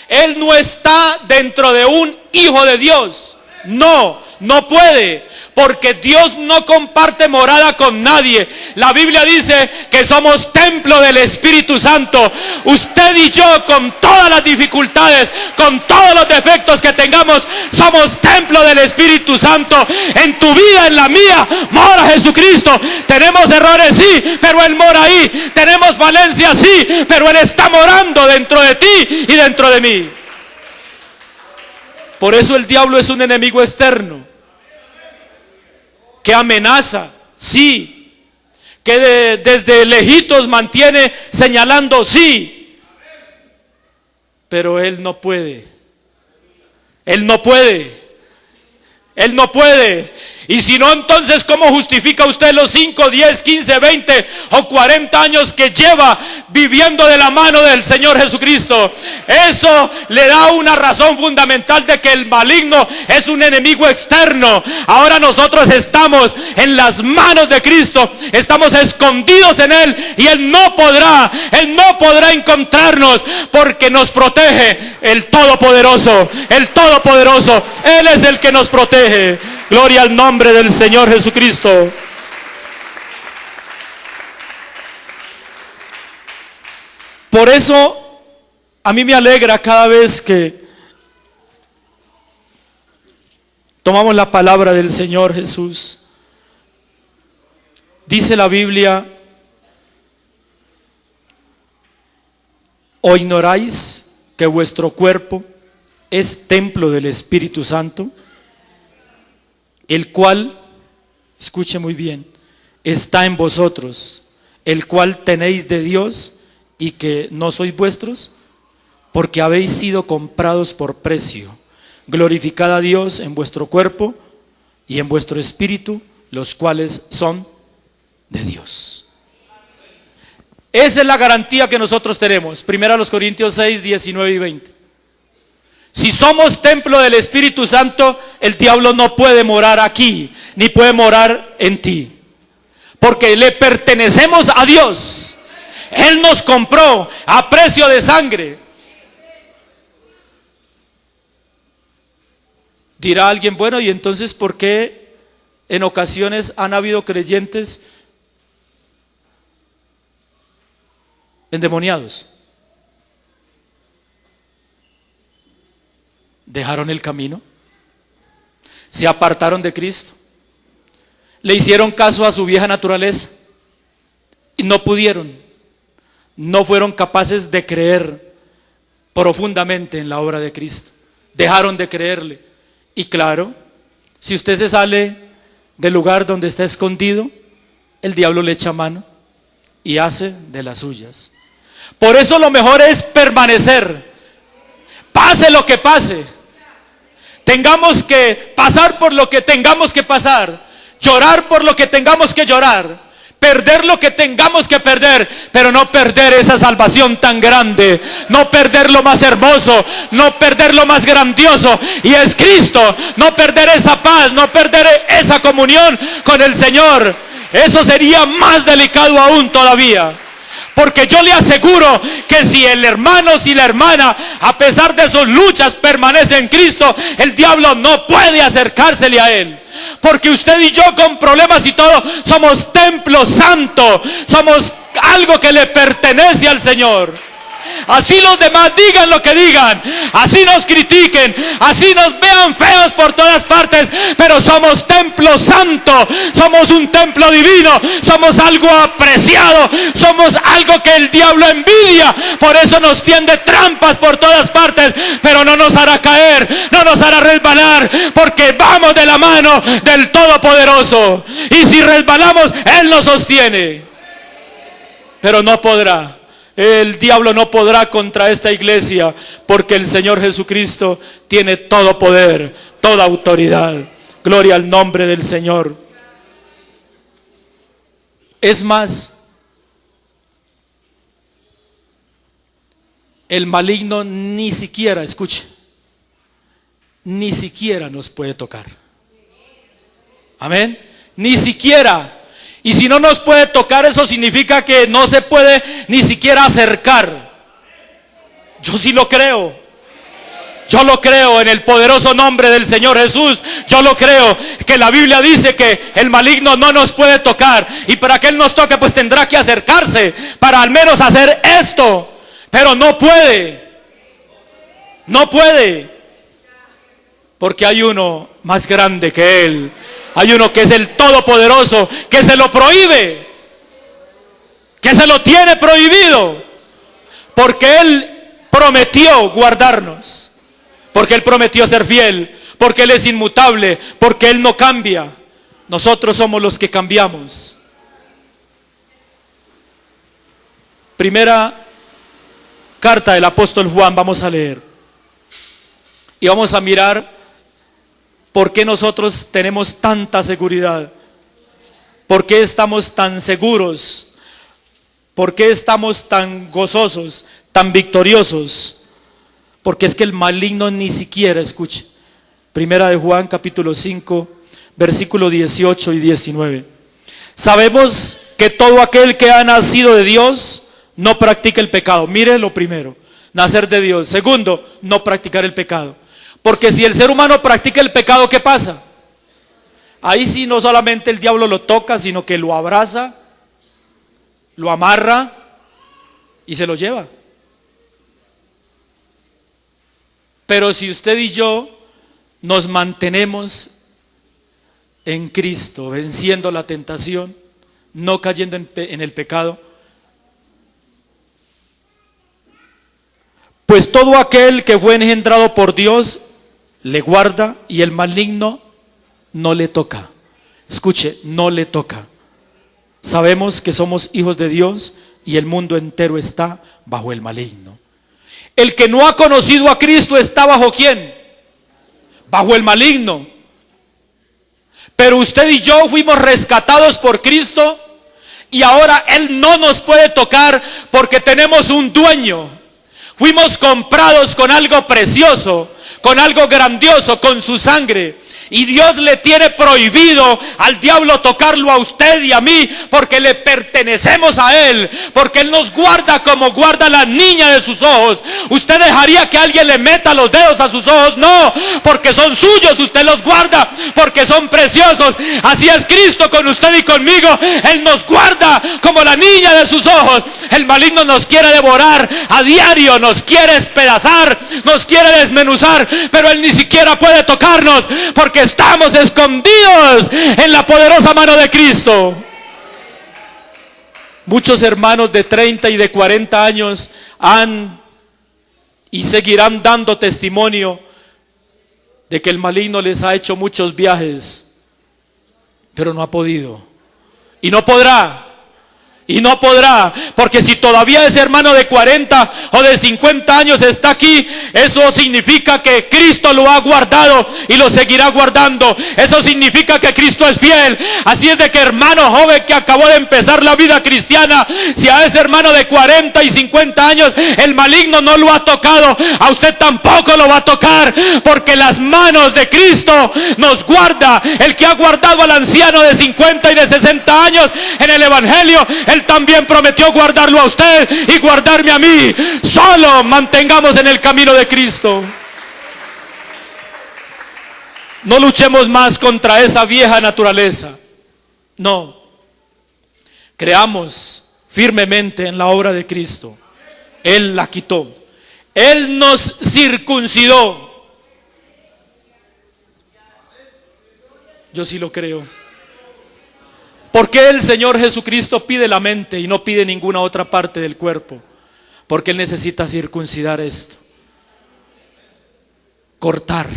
Él no está dentro de un hijo de Dios. No, no puede, porque Dios no comparte morada con nadie. La Biblia dice que somos templo del Espíritu Santo. Usted y yo, con todas las dificultades, con todos los defectos que tengamos, somos templo del Espíritu Santo. En tu vida, en la mía, mora Jesucristo. Tenemos errores, sí, pero Él mora ahí. Tenemos falencias, sí, pero Él está morando dentro de ti y dentro de mí. Por eso el diablo es un enemigo externo, que amenaza, sí, que desde lejitos mantiene señalando, sí, pero él no puede, él no puede, él no puede. Y si no, entonces, ¿cómo justifica usted los 5, 10, 15, 20 o 40 años que lleva viviendo de la mano del Señor Jesucristo? Eso le da una razón fundamental de que el maligno es un enemigo externo. Ahora nosotros estamos en las manos de Cristo, estamos escondidos en Él, y Él no podrá encontrarnos, porque nos protege el Todopoderoso, el Todopoderoso. Él es el que nos protege. Gloria al nombre del Señor Jesucristo. Por eso a mí me alegra cada vez que tomamos la palabra del Señor Jesús. Dice la Biblia: ¿o ignoráis que vuestro cuerpo es templo del Espíritu Santo, el cual, escuche muy bien, está en vosotros, el cual tenéis de Dios, y que no sois vuestros? Porque habéis sido comprados por precio. Glorificad a Dios en vuestro cuerpo y en vuestro espíritu, los cuales son de Dios. Esa es la garantía que nosotros tenemos. 1 Corintios 6, 19 y 20. Si somos templo del Espíritu Santo, el diablo no puede morar aquí, ni puede morar en ti, porque le pertenecemos a Dios. Él nos compró a precio de sangre. Dirá alguien: bueno, ¿y entonces por qué en ocasiones han habido creyentes endemoniados? Dejaron el camino, se apartaron de Cristo, le hicieron caso a su vieja naturaleza y no pudieron, no fueron capaces de creer profundamente en la obra de Cristo, dejaron de creerle. Y claro, si usted se sale del lugar donde está escondido, el diablo le echa mano y hace de las suyas. Por eso lo mejor es permanecer, pase lo que pase. Tengamos que pasar por lo que tengamos que pasar, llorar por lo que tengamos que llorar, perder lo que tengamos que perder, pero no perder esa salvación tan grande, no perder lo más hermoso, no perder lo más grandioso, y es Cristo. No perder esa paz, no perder esa comunión con el Señor. Eso sería más delicado aún todavía. Porque yo le aseguro que si el hermano, si la hermana, a pesar de sus luchas, permanece en Cristo, el diablo no puede acercársele a él. Porque usted y yo, con problemas y todo, somos templo santo, somos algo que le pertenece al Señor. Así los demás digan lo que digan, así nos critiquen, así nos vean feos por todas partes, pero somos templo santo, somos un templo divino, somos algo apreciado, somos algo que el diablo envidia. Por eso nos tiende trampas por todas partes, pero no nos hará caer, no nos hará resbalar, porque vamos de la mano del Todopoderoso. Y si resbalamos, Él nos sostiene. Pero no podrá, el diablo no podrá contra esta iglesia, porque el Señor Jesucristo tiene todo poder, toda autoridad. Gloria al nombre del Señor. Es más, el maligno ni siquiera, escuche, ni siquiera nos puede tocar. Amén. Ni siquiera. Y si no nos puede tocar, eso significa que no se puede ni siquiera acercar. Yo sí lo creo. Yo lo creo en el poderoso nombre del Señor Jesús. Yo lo creo, que la Biblia dice que el maligno no nos puede tocar. Y para que Él nos toque, pues tendrá que acercarse para al menos hacer esto. Pero no puede. No puede. Porque hay uno más grande que Él. Hay uno que es el Todopoderoso, que se lo prohíbe, que se lo tiene prohibido, porque Él prometió guardarnos, porque Él prometió ser fiel, porque Él es inmutable, porque Él no cambia. Nosotros somos los que cambiamos. Primera carta del apóstol Juan, vamos a leer y vamos a mirar ¿por qué nosotros tenemos tanta seguridad? ¿Por qué estamos tan seguros? ¿Por qué estamos tan gozosos, tan victoriosos? Porque es que el maligno ni siquiera, escuche, Primera de Juan capítulo 5, versículo 18 y 19. Sabemos que todo aquel que ha nacido de Dios no practica el pecado. Mire lo primero, nacer de Dios. Segundo, no practicar el pecado. Porque si el ser humano practica el pecado, ¿qué pasa? Ahí sí no solamente el diablo lo toca, sino que lo abraza, lo amarra y se lo lleva. Pero si usted y yo nos mantenemos en Cristo, venciendo la tentación, no cayendo en el pecado, pues todo aquel que fue engendrado por Dios le guarda y el maligno no le toca. Escuche, no le toca. Sabemos que somos hijos de Dios y el mundo entero está bajo el maligno. El que no ha conocido a Cristo está bajo ¿quién? Bajo el maligno. Pero usted y yo fuimos rescatados por Cristo y ahora Él no nos puede tocar porque tenemos un dueño. Fuimos comprados con algo precioso, con algo grandioso, con su sangre. Y Dios le tiene prohibido al diablo tocarlo a usted y a mí, porque le pertenecemos a Él, porque Él nos guarda como guarda la niña de sus ojos. ¿Usted dejaría que alguien le meta los dedos a sus ojos? No, porque son suyos, usted los guarda, porque son preciosos. Así es Cristo con usted y conmigo. Él nos guarda como la niña de sus ojos. El maligno nos quiere devorar a diario, nos quiere despedazar, nos quiere desmenuzar, pero Él ni siquiera puede tocarnos, porque estamos escondidos en la poderosa mano de Cristo. Muchos hermanos de 30 y de 40 años han y seguirán dando testimonio de que el maligno les ha hecho muchos viajes, pero no ha podido y no podrá. Y no podrá, porque si todavía ese hermano de 40 o de 50 años está aquí, eso significa que Cristo lo ha guardado y lo seguirá guardando. Eso significa que Cristo es fiel. Así es de que, hermano joven que acabó de empezar la vida cristiana, si a ese hermano de 40 y 50 años el maligno no lo ha tocado, a usted tampoco lo va a tocar, porque las manos de Cristo nos guarda. El que ha guardado al anciano de 50 y de 60 años en el Evangelio, Él también prometió guardarlo a usted y guardarme a mí. Solo mantengamos en el camino de Cristo. No luchemos más contra esa vieja naturaleza. No. Creamos firmemente en la obra de Cristo. Él la quitó. Él nos circuncidó. Yo sí lo creo. ¿Por qué el Señor Jesucristo pide la mente y no pide ninguna otra parte del cuerpo? Porque Él necesita circuncidar esto. Cortar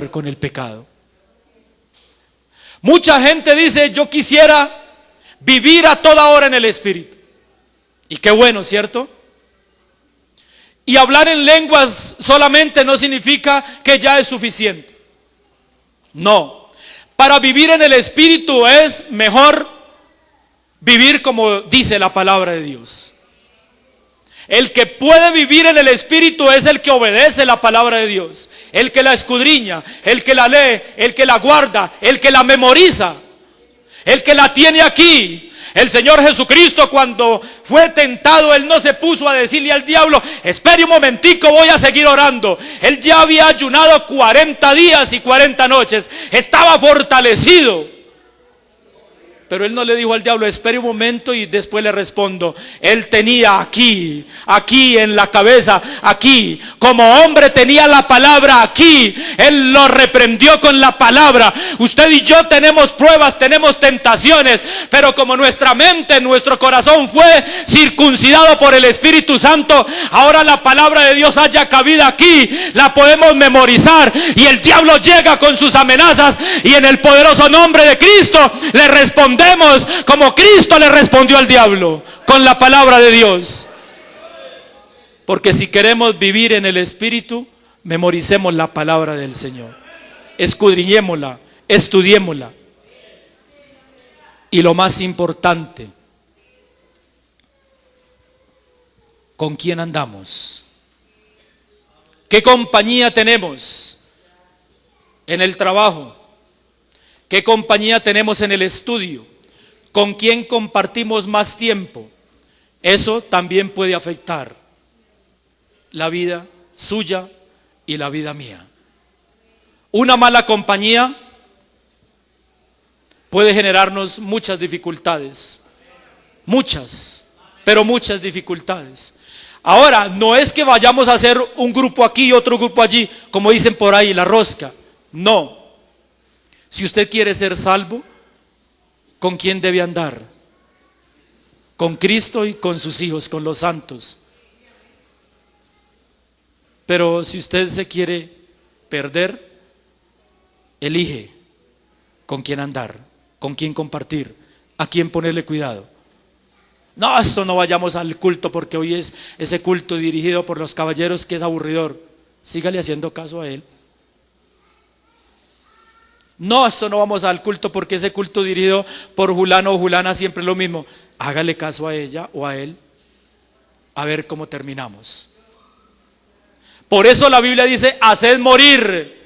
con el pecado. Mucha gente dice: yo quisiera vivir a toda hora en el Espíritu. Y qué bueno, ¿cierto? Y hablar en lenguas solamente no significa que ya es suficiente. No. Para vivir en el Espíritu es mejor vivir como dice la palabra de Dios. El que puede vivir en el Espíritu es el que obedece la palabra de Dios, el que la escudriña, el que la lee, el que la guarda, el que la memoriza, el que la tiene aquí. El Señor Jesucristo, cuando fue tentado, Él no se puso a decirle al diablo: espere un momentico, voy a seguir orando. Él ya había ayunado 40 días y 40 noches, estaba fortalecido. Pero Él no le dijo al diablo: espere un momento y después le respondo. Él tenía aquí en la cabeza, aquí, como hombre tenía la palabra aquí. Él lo reprendió con la palabra. Usted y yo tenemos pruebas, tenemos tentaciones, pero como nuestra mente, nuestro corazón fue circuncidado por el Espíritu Santo, ahora la palabra de Dios haya cabida aquí, la podemos memorizar, y el diablo llega con sus amenazas, y en el poderoso nombre de Cristo le respondemos como Cristo le respondió al diablo, con la palabra de Dios. Porque si queremos vivir en el Espíritu, memoricemos la palabra del Señor, escudriñémosla, estudiémosla. Y lo más importante, ¿con quién andamos? ¿Qué compañía tenemos en el trabajo? ¿Qué compañía tenemos en el estudio? ¿Con quién compartimos más tiempo? Eso también puede afectar la vida suya y la vida mía. Una mala compañía puede generarnos muchas dificultades, pero muchas dificultades. Ahora, no es que vayamos a hacer un grupo aquí y otro grupo allí, como dicen por ahí, la rosca. No. Si usted quiere ser salvo, ¿con quién debe andar? Con Cristo y con sus hijos, con los santos. Pero si usted se quiere perder, elige con quién andar, con quién compartir, a quién ponerle cuidado. No, esto no vayamos al culto porque hoy es ese culto dirigido por los caballeros que es aburridor. Sígale haciendo caso a él. No, esto no vamos al culto porque ese culto dirigido por Julano o Julana siempre es lo mismo. Hágale caso a ella o a él, a ver cómo terminamos. Por eso la Biblia dice: haced morir,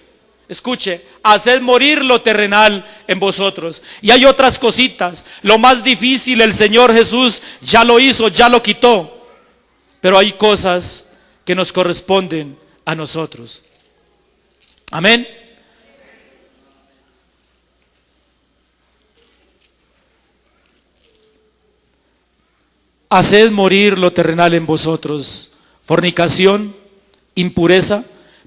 escuche, haced morir lo terrenal en vosotros. Y hay otras cositas. Lo más difícil el Señor Jesús ya lo hizo, ya lo quitó. Pero hay cosas que nos corresponden a nosotros. Amén. Haced morir lo terrenal en vosotros: fornicación, impureza,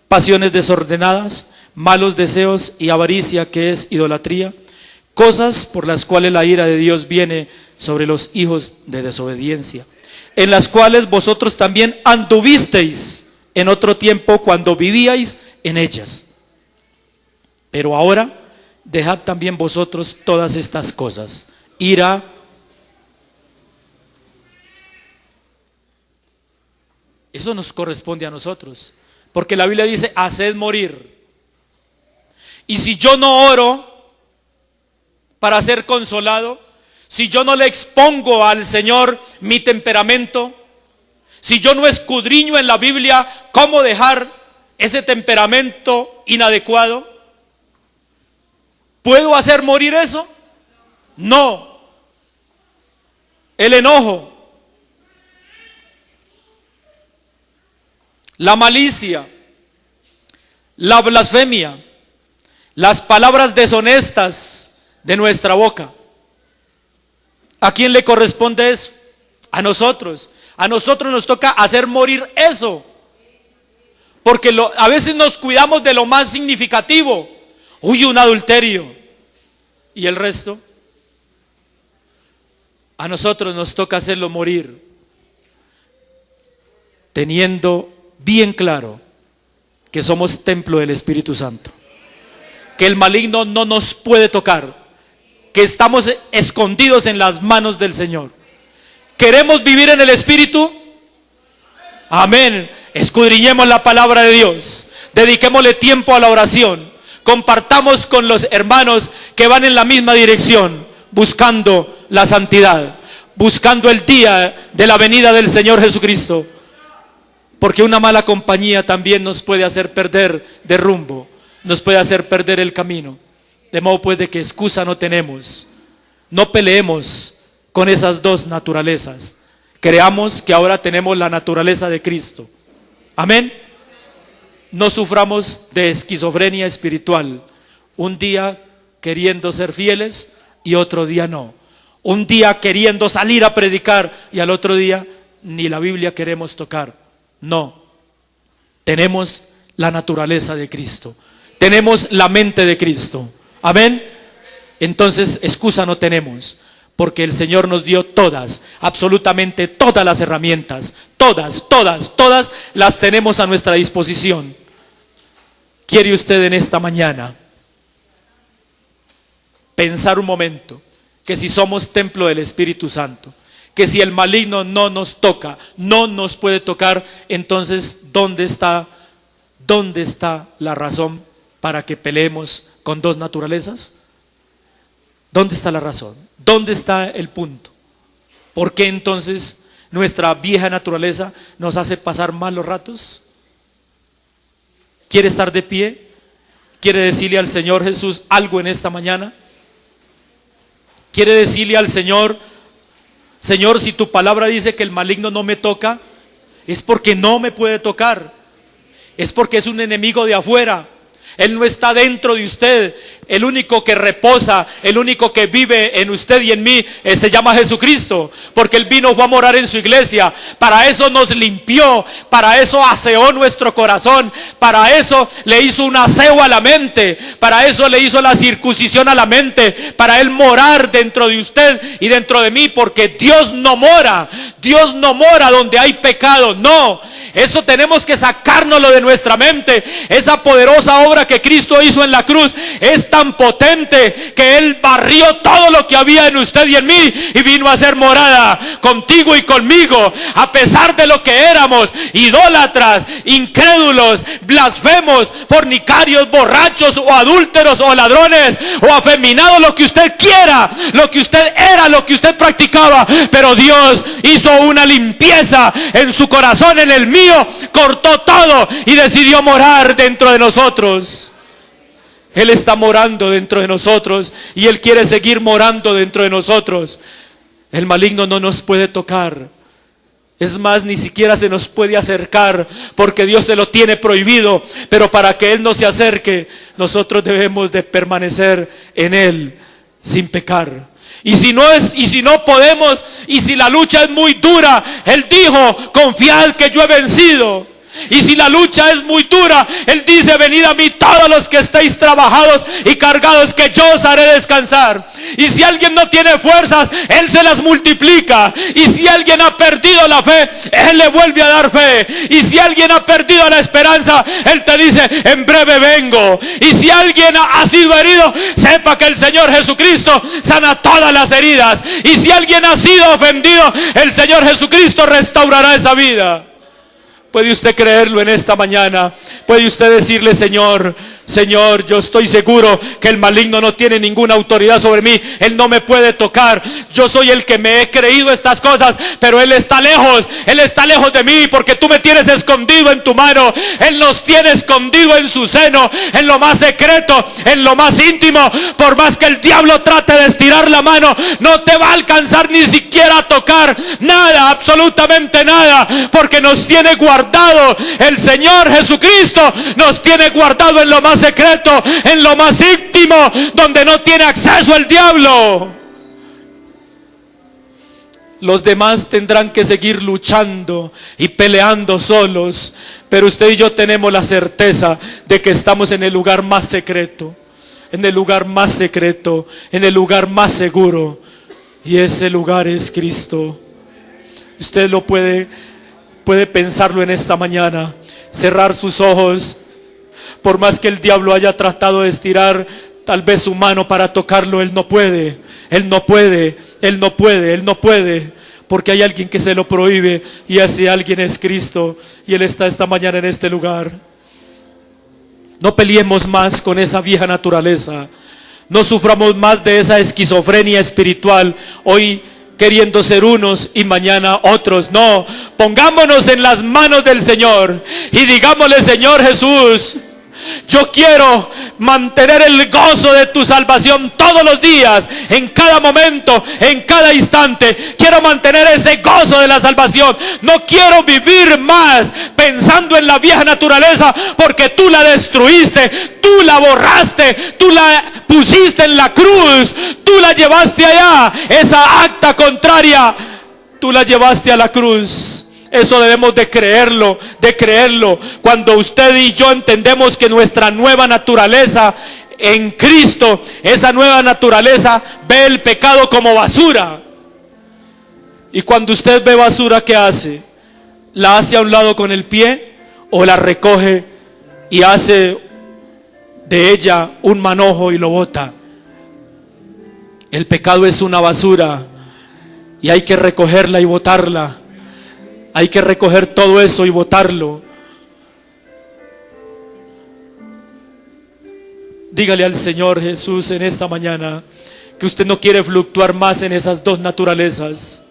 pasiones desordenadas, malos deseos y avaricia, que es idolatría, cosas por las cuales la ira de Dios viene sobre los hijos de desobediencia, en las cuales vosotros también anduvisteis en otro tiempo cuando vivíais en ellas. Pero ahora dejad también vosotros todas estas cosas: ira, eso nos corresponde a nosotros, porque la Biblia dice: haced morir. Y si yo no oro para ser consolado, si yo no le expongo al Señor mi temperamento, si yo no escudriño en la Biblia cómo dejar ese temperamento inadecuado, ¿puedo hacer morir eso? No. El enojo, la malicia, la blasfemia, las palabras deshonestas de nuestra boca. ¿A quién le corresponde eso? A nosotros. A nosotros nos toca hacer morir eso. Porque a veces nos cuidamos de lo más significativo. Uy, un adulterio. ¿Y el resto? A nosotros nos toca hacerlo morir, teniendo bien claro que somos templo del Espíritu Santo, que el maligno no nos puede tocar, que estamos escondidos en las manos del Señor. ¿Queremos vivir en el Espíritu? Amén. Escudriñemos la palabra de Dios, dediquémosle tiempo a la oración, compartamos con los hermanos que van en la misma dirección, buscando la santidad, buscando el día de la venida del Señor Jesucristo, porque una mala compañía también nos puede hacer perder de rumbo, nos puede hacer perder el camino. De modo pues de que excusa no tenemos. No peleemos con esas dos naturalezas. Creamos que ahora tenemos la naturaleza de Cristo. Amén. No suframos de esquizofrenia espiritual. Un día queriendo ser fieles y otro día no. Un día queriendo salir a predicar y al otro día ni la Biblia queremos tocar. No. Tenemos la naturaleza de Cristo. Tenemos la mente de Cristo. Amén. Entonces excusa no tenemos, porque el Señor nos dio todas, absolutamente todas las herramientas, todas las tenemos a nuestra disposición. ¿Quiere usted en esta mañana pensar un momento que si somos templo del Espíritu Santo, que si el maligno no nos toca, no nos puede tocar, entonces ¿dónde está la razón para que peleemos con dos naturalezas? ¿Dónde está la razón? ¿Dónde está el punto? ¿Por qué entonces nuestra vieja naturaleza nos hace pasar malos ratos? ¿Quiere estar de pie? ¿Quiere decirle al Señor Jesús algo en esta mañana? ¿Quiere decirle al Señor: Señor, si tu palabra dice que el maligno no me toca, es porque no me puede tocar, es porque es un enemigo de afuera? Él no está dentro de usted. El único que reposa, el único que vive en usted y en mí, se llama Jesucristo, porque Él fue a morar en su iglesia. Para eso nos limpió, para eso aseó nuestro corazón, para eso le hizo un aseo a la mente, para eso le hizo la circuncisión a la mente, para Él morar dentro de usted y dentro de mí, porque Dios no mora donde hay pecado, no. Eso tenemos que sacárnoslo de nuestra mente. Esa poderosa obra que Cristo hizo en la cruz es tan potente que Él barrió todo lo que había en usted y en mí y vino a ser morada contigo y conmigo, a pesar de lo que éramos: idólatras, incrédulos, blasfemos, fornicarios, borrachos o adúlteros o ladrones o afeminados, lo que usted quiera, lo que usted era, lo que usted practicaba. Pero Dios hizo una limpieza en su corazón, en el mío, cortó todo y decidió morar dentro de nosotros. Él está morando dentro de nosotros y Él quiere seguir morando dentro de nosotros. El maligno no nos puede tocar. Es más, ni siquiera se nos puede acercar, porque Dios se lo tiene prohibido. Pero para que Él no se acerque, nosotros debemos de permanecer en Él sin pecar. Y si no podemos, y si la lucha es muy dura, Él dijo: confiad que yo he vencido. Y si la lucha es muy dura, Él dice: venid a mí todos los que estéis trabajados y cargados, que yo os haré descansar. Y si alguien no tiene fuerzas, Él se las multiplica. Y si alguien ha perdido la fe, Él le vuelve a dar fe. Y si alguien ha perdido la esperanza, Él te dice: en breve vengo. Y si alguien ha sido herido, sepa que el Señor Jesucristo sana todas las heridas. Y si alguien ha sido ofendido, el Señor Jesucristo restaurará esa vida. ¿Puede usted creerlo en esta mañana? ¿Puede usted decirle: Señor, Señor, yo estoy seguro que el maligno no tiene ninguna autoridad sobre mí, Él no me puede tocar, yo soy el que me he creído estas cosas, pero Él está lejos de mí, porque tú me tienes escondido en tu mano? Él nos tiene escondido en su seno, en lo más secreto, en lo más íntimo. Por más que el diablo trate de estirar la mano, no te va a alcanzar ni siquiera a tocar nada, absolutamente nada, porque nos tiene guardado. El Señor Jesucristo nos tiene guardado en lo más secreto, en lo más íntimo, donde no tiene acceso el diablo. Los demás tendrán que seguir luchando y peleando solos, pero usted y yo tenemos la certeza de que estamos en el lugar más secreto, en el lugar más secreto, en el lugar más seguro, y ese lugar es Cristo. Usted lo puede pensarlo en esta mañana, cerrar sus ojos. Por más que el diablo haya tratado de estirar tal vez su mano para tocarlo, él no puede, él no puede, él no puede, él no puede, porque hay alguien que se lo prohíbe, y ese alguien es Cristo, y Él está esta mañana en este lugar. No peleemos más con esa vieja naturaleza, no suframos más de esa esquizofrenia espiritual, hoy queriendo ser unos y mañana otros. No, pongámonos en las manos del Señor y digámosle: Señor Jesús, yo quiero mantener el gozo de tu salvación todos los días, en cada momento, en cada instante. Quiero mantener ese gozo de la salvación. No quiero vivir más pensando en la vieja naturaleza, porque tú la destruiste, tú la borraste, tú la pusiste en la cruz, tú la llevaste allá. Esa acta contraria, tú la llevaste a la cruz. Eso debemos de creerlo, de creerlo. Cuando usted y yo entendemos que nuestra nueva naturaleza en Cristo, esa nueva naturaleza ve el pecado como basura. Y cuando usted ve basura, ¿qué hace? ¿La hace a un lado con el pie o la recoge y hace de ella un manojo y lo bota? El pecado es una basura y hay que recogerla y botarla. Hay que recoger todo eso y botarlo. Dígale al Señor Jesús en esta mañana que usted no quiere fluctuar más en esas dos naturalezas.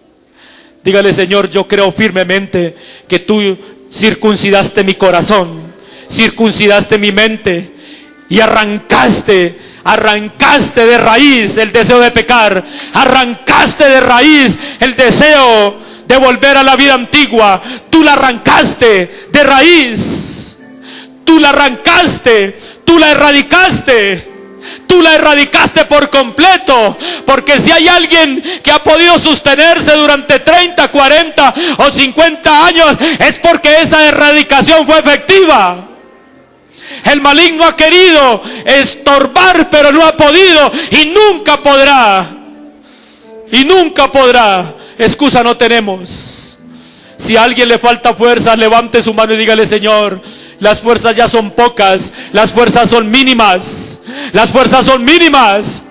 Dígale: Señor, yo creo firmemente que tú circuncidaste mi corazón, circuncidaste mi mente y arrancaste de raíz el deseo de pecar, arrancaste de raíz el deseo de volver a la vida antigua. Tú la arrancaste de raíz, tú la arrancaste, tú la erradicaste, tú la erradicaste por completo. Porque si hay alguien que ha podido sostenerse durante 30, 40 o 50 años, es porque esa erradicación fue efectiva. El maligno ha querido estorbar, pero no ha podido y nunca podrá. Y nunca podrá. Excusa no tenemos. Si a alguien le falta fuerza, levante su mano y dígale: Señor, las fuerzas ya son pocas, las fuerzas son mínimas, las fuerzas son mínimas.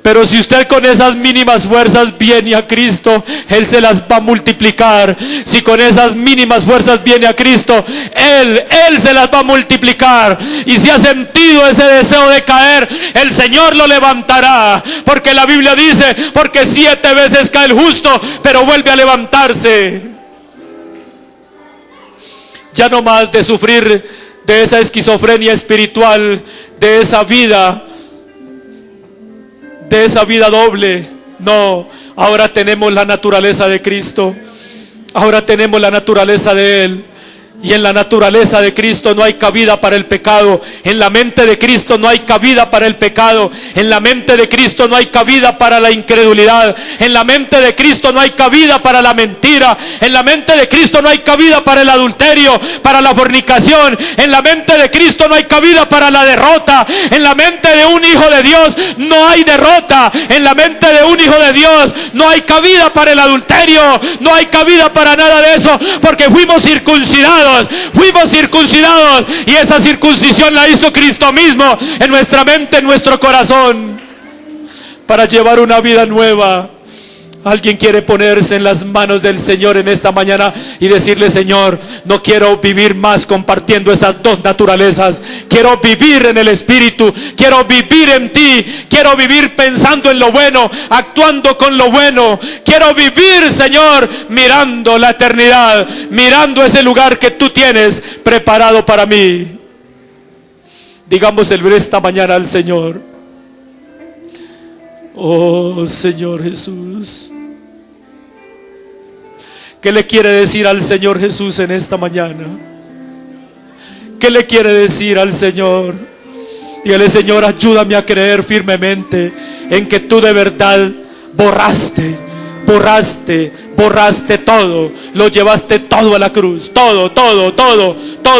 Pero si usted con esas mínimas fuerzas viene a Cristo, Él se las va a multiplicar. Si con esas mínimas fuerzas viene a Cristo, Él se las va a multiplicar. Y si ha sentido ese deseo de caer, el Señor lo levantará. Porque la Biblia dice: porque 7 veces cae el justo, pero vuelve a levantarse. Ya no más de sufrir de esa esquizofrenia espiritual, de esa vida doble. No, ahora tenemos la naturaleza de Cristo, ahora tenemos la naturaleza de Él. Y en la naturaleza de Cristo no hay cabida para el pecado. En la mente de Cristo no hay cabida para el pecado. En la mente de Cristo no hay cabida para la incredulidad. En la mente de Cristo no hay cabida para la mentira. En la mente de Cristo no hay cabida para el adulterio, para la fornicación. En la mente de Cristo no hay cabida para la derrota. En la mente de un hijo de Dios no hay derrota. En la mente de un hijo de Dios no hay cabida para el adulterio. No hay cabida para nada de eso, porque fuimos circuncidados. Fuimos circuncidados, y esa circuncisión la hizo Cristo mismo en nuestra mente, en nuestro corazón, para llevar una vida nueva. Alguien quiere ponerse en las manos del Señor en esta mañana y decirle: Señor, no quiero vivir más compartiendo esas dos naturalezas. Quiero vivir en el Espíritu, quiero vivir en ti, quiero vivir pensando en lo bueno, actuando con lo bueno. Quiero vivir, Señor, mirando la eternidad, mirando ese lugar que tú tienes preparado para mí. Digámosle esta mañana al Señor: oh Señor Jesús. ¿Qué le quiere decir al Señor Jesús en esta mañana? ¿Qué le quiere decir al Señor? Dígale: Señor, ayúdame a creer firmemente en que tú de verdad borraste borraste todo, lo llevaste todo a la cruz, todo,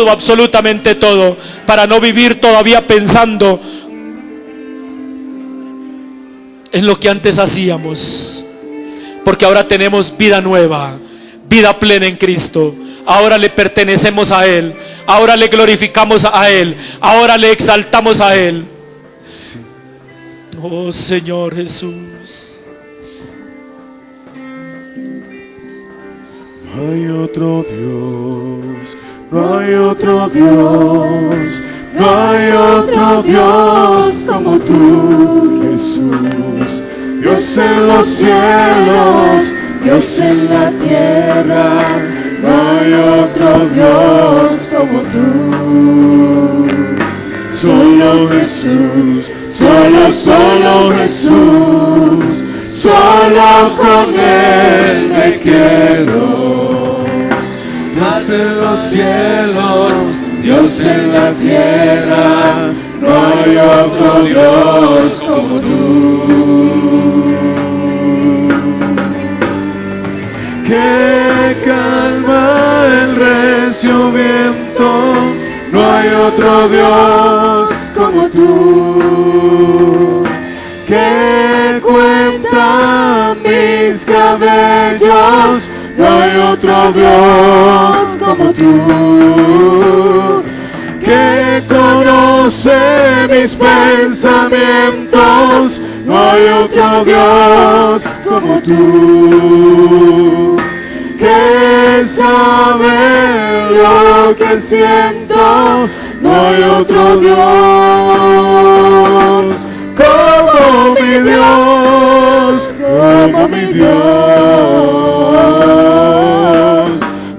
absolutamente todo, para no vivir todavía pensando en lo que antes hacíamos, porque ahora tenemos vida nueva, vida plena en Cristo. Ahora le pertenecemos a Él, ahora le glorificamos a Él, ahora le exaltamos a Él. Sí. Oh Señor Jesús. No hay otro Dios, no hay otro Dios, no hay otro Dios como tú, Jesús. Dios en los cielos, Dios en la tierra, no hay otro Dios como tú. Solo Jesús, solo Jesús, solo con Él me quedo. Dios en los cielos, Dios en la tierra, no hay otro Dios como tú. Que calma el recio viento, no hay otro Dios como tú. Que cuenta mis cabellos, no hay otro Dios como tú. Que conoce mis pensamientos, no hay otro Dios como tú. Que sabe lo que siento, no hay otro Dios como mi Dios, como mi Dios.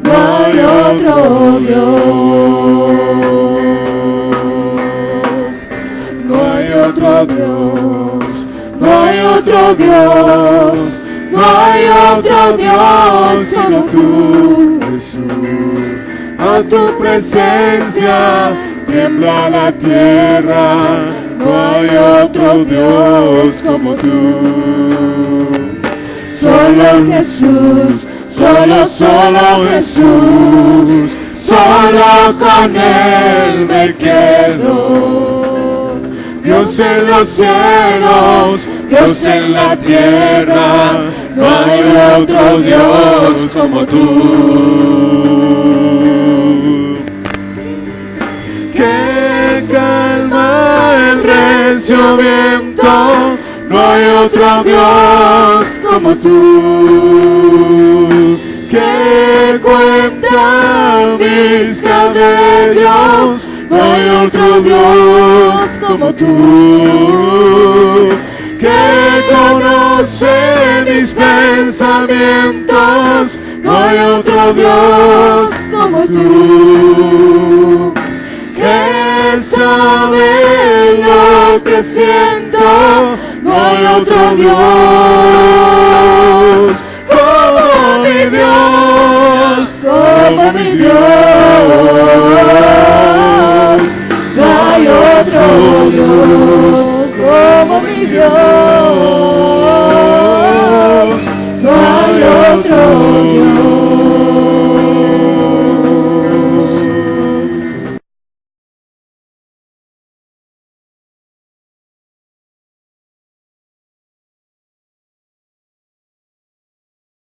No hay otro Dios, no hay otro Dios, no hay otro Dios, no hay otro Dios sino tú, Jesús. A tu presencia tiembla la tierra, no hay otro Dios como tú. Solo Jesús, solo Jesús, solo con Él me quedo. Dios en los cielos, Dios en la tierra, no hay otro Dios como tú. Que calma el recio viento, no hay otro Dios como tú. Que cuenta mis cabellos, no hay otro Dios como tú. Que conoce mis pensamientos, no hay otro Dios como tú. Que sabe lo que siento, no hay otro Dios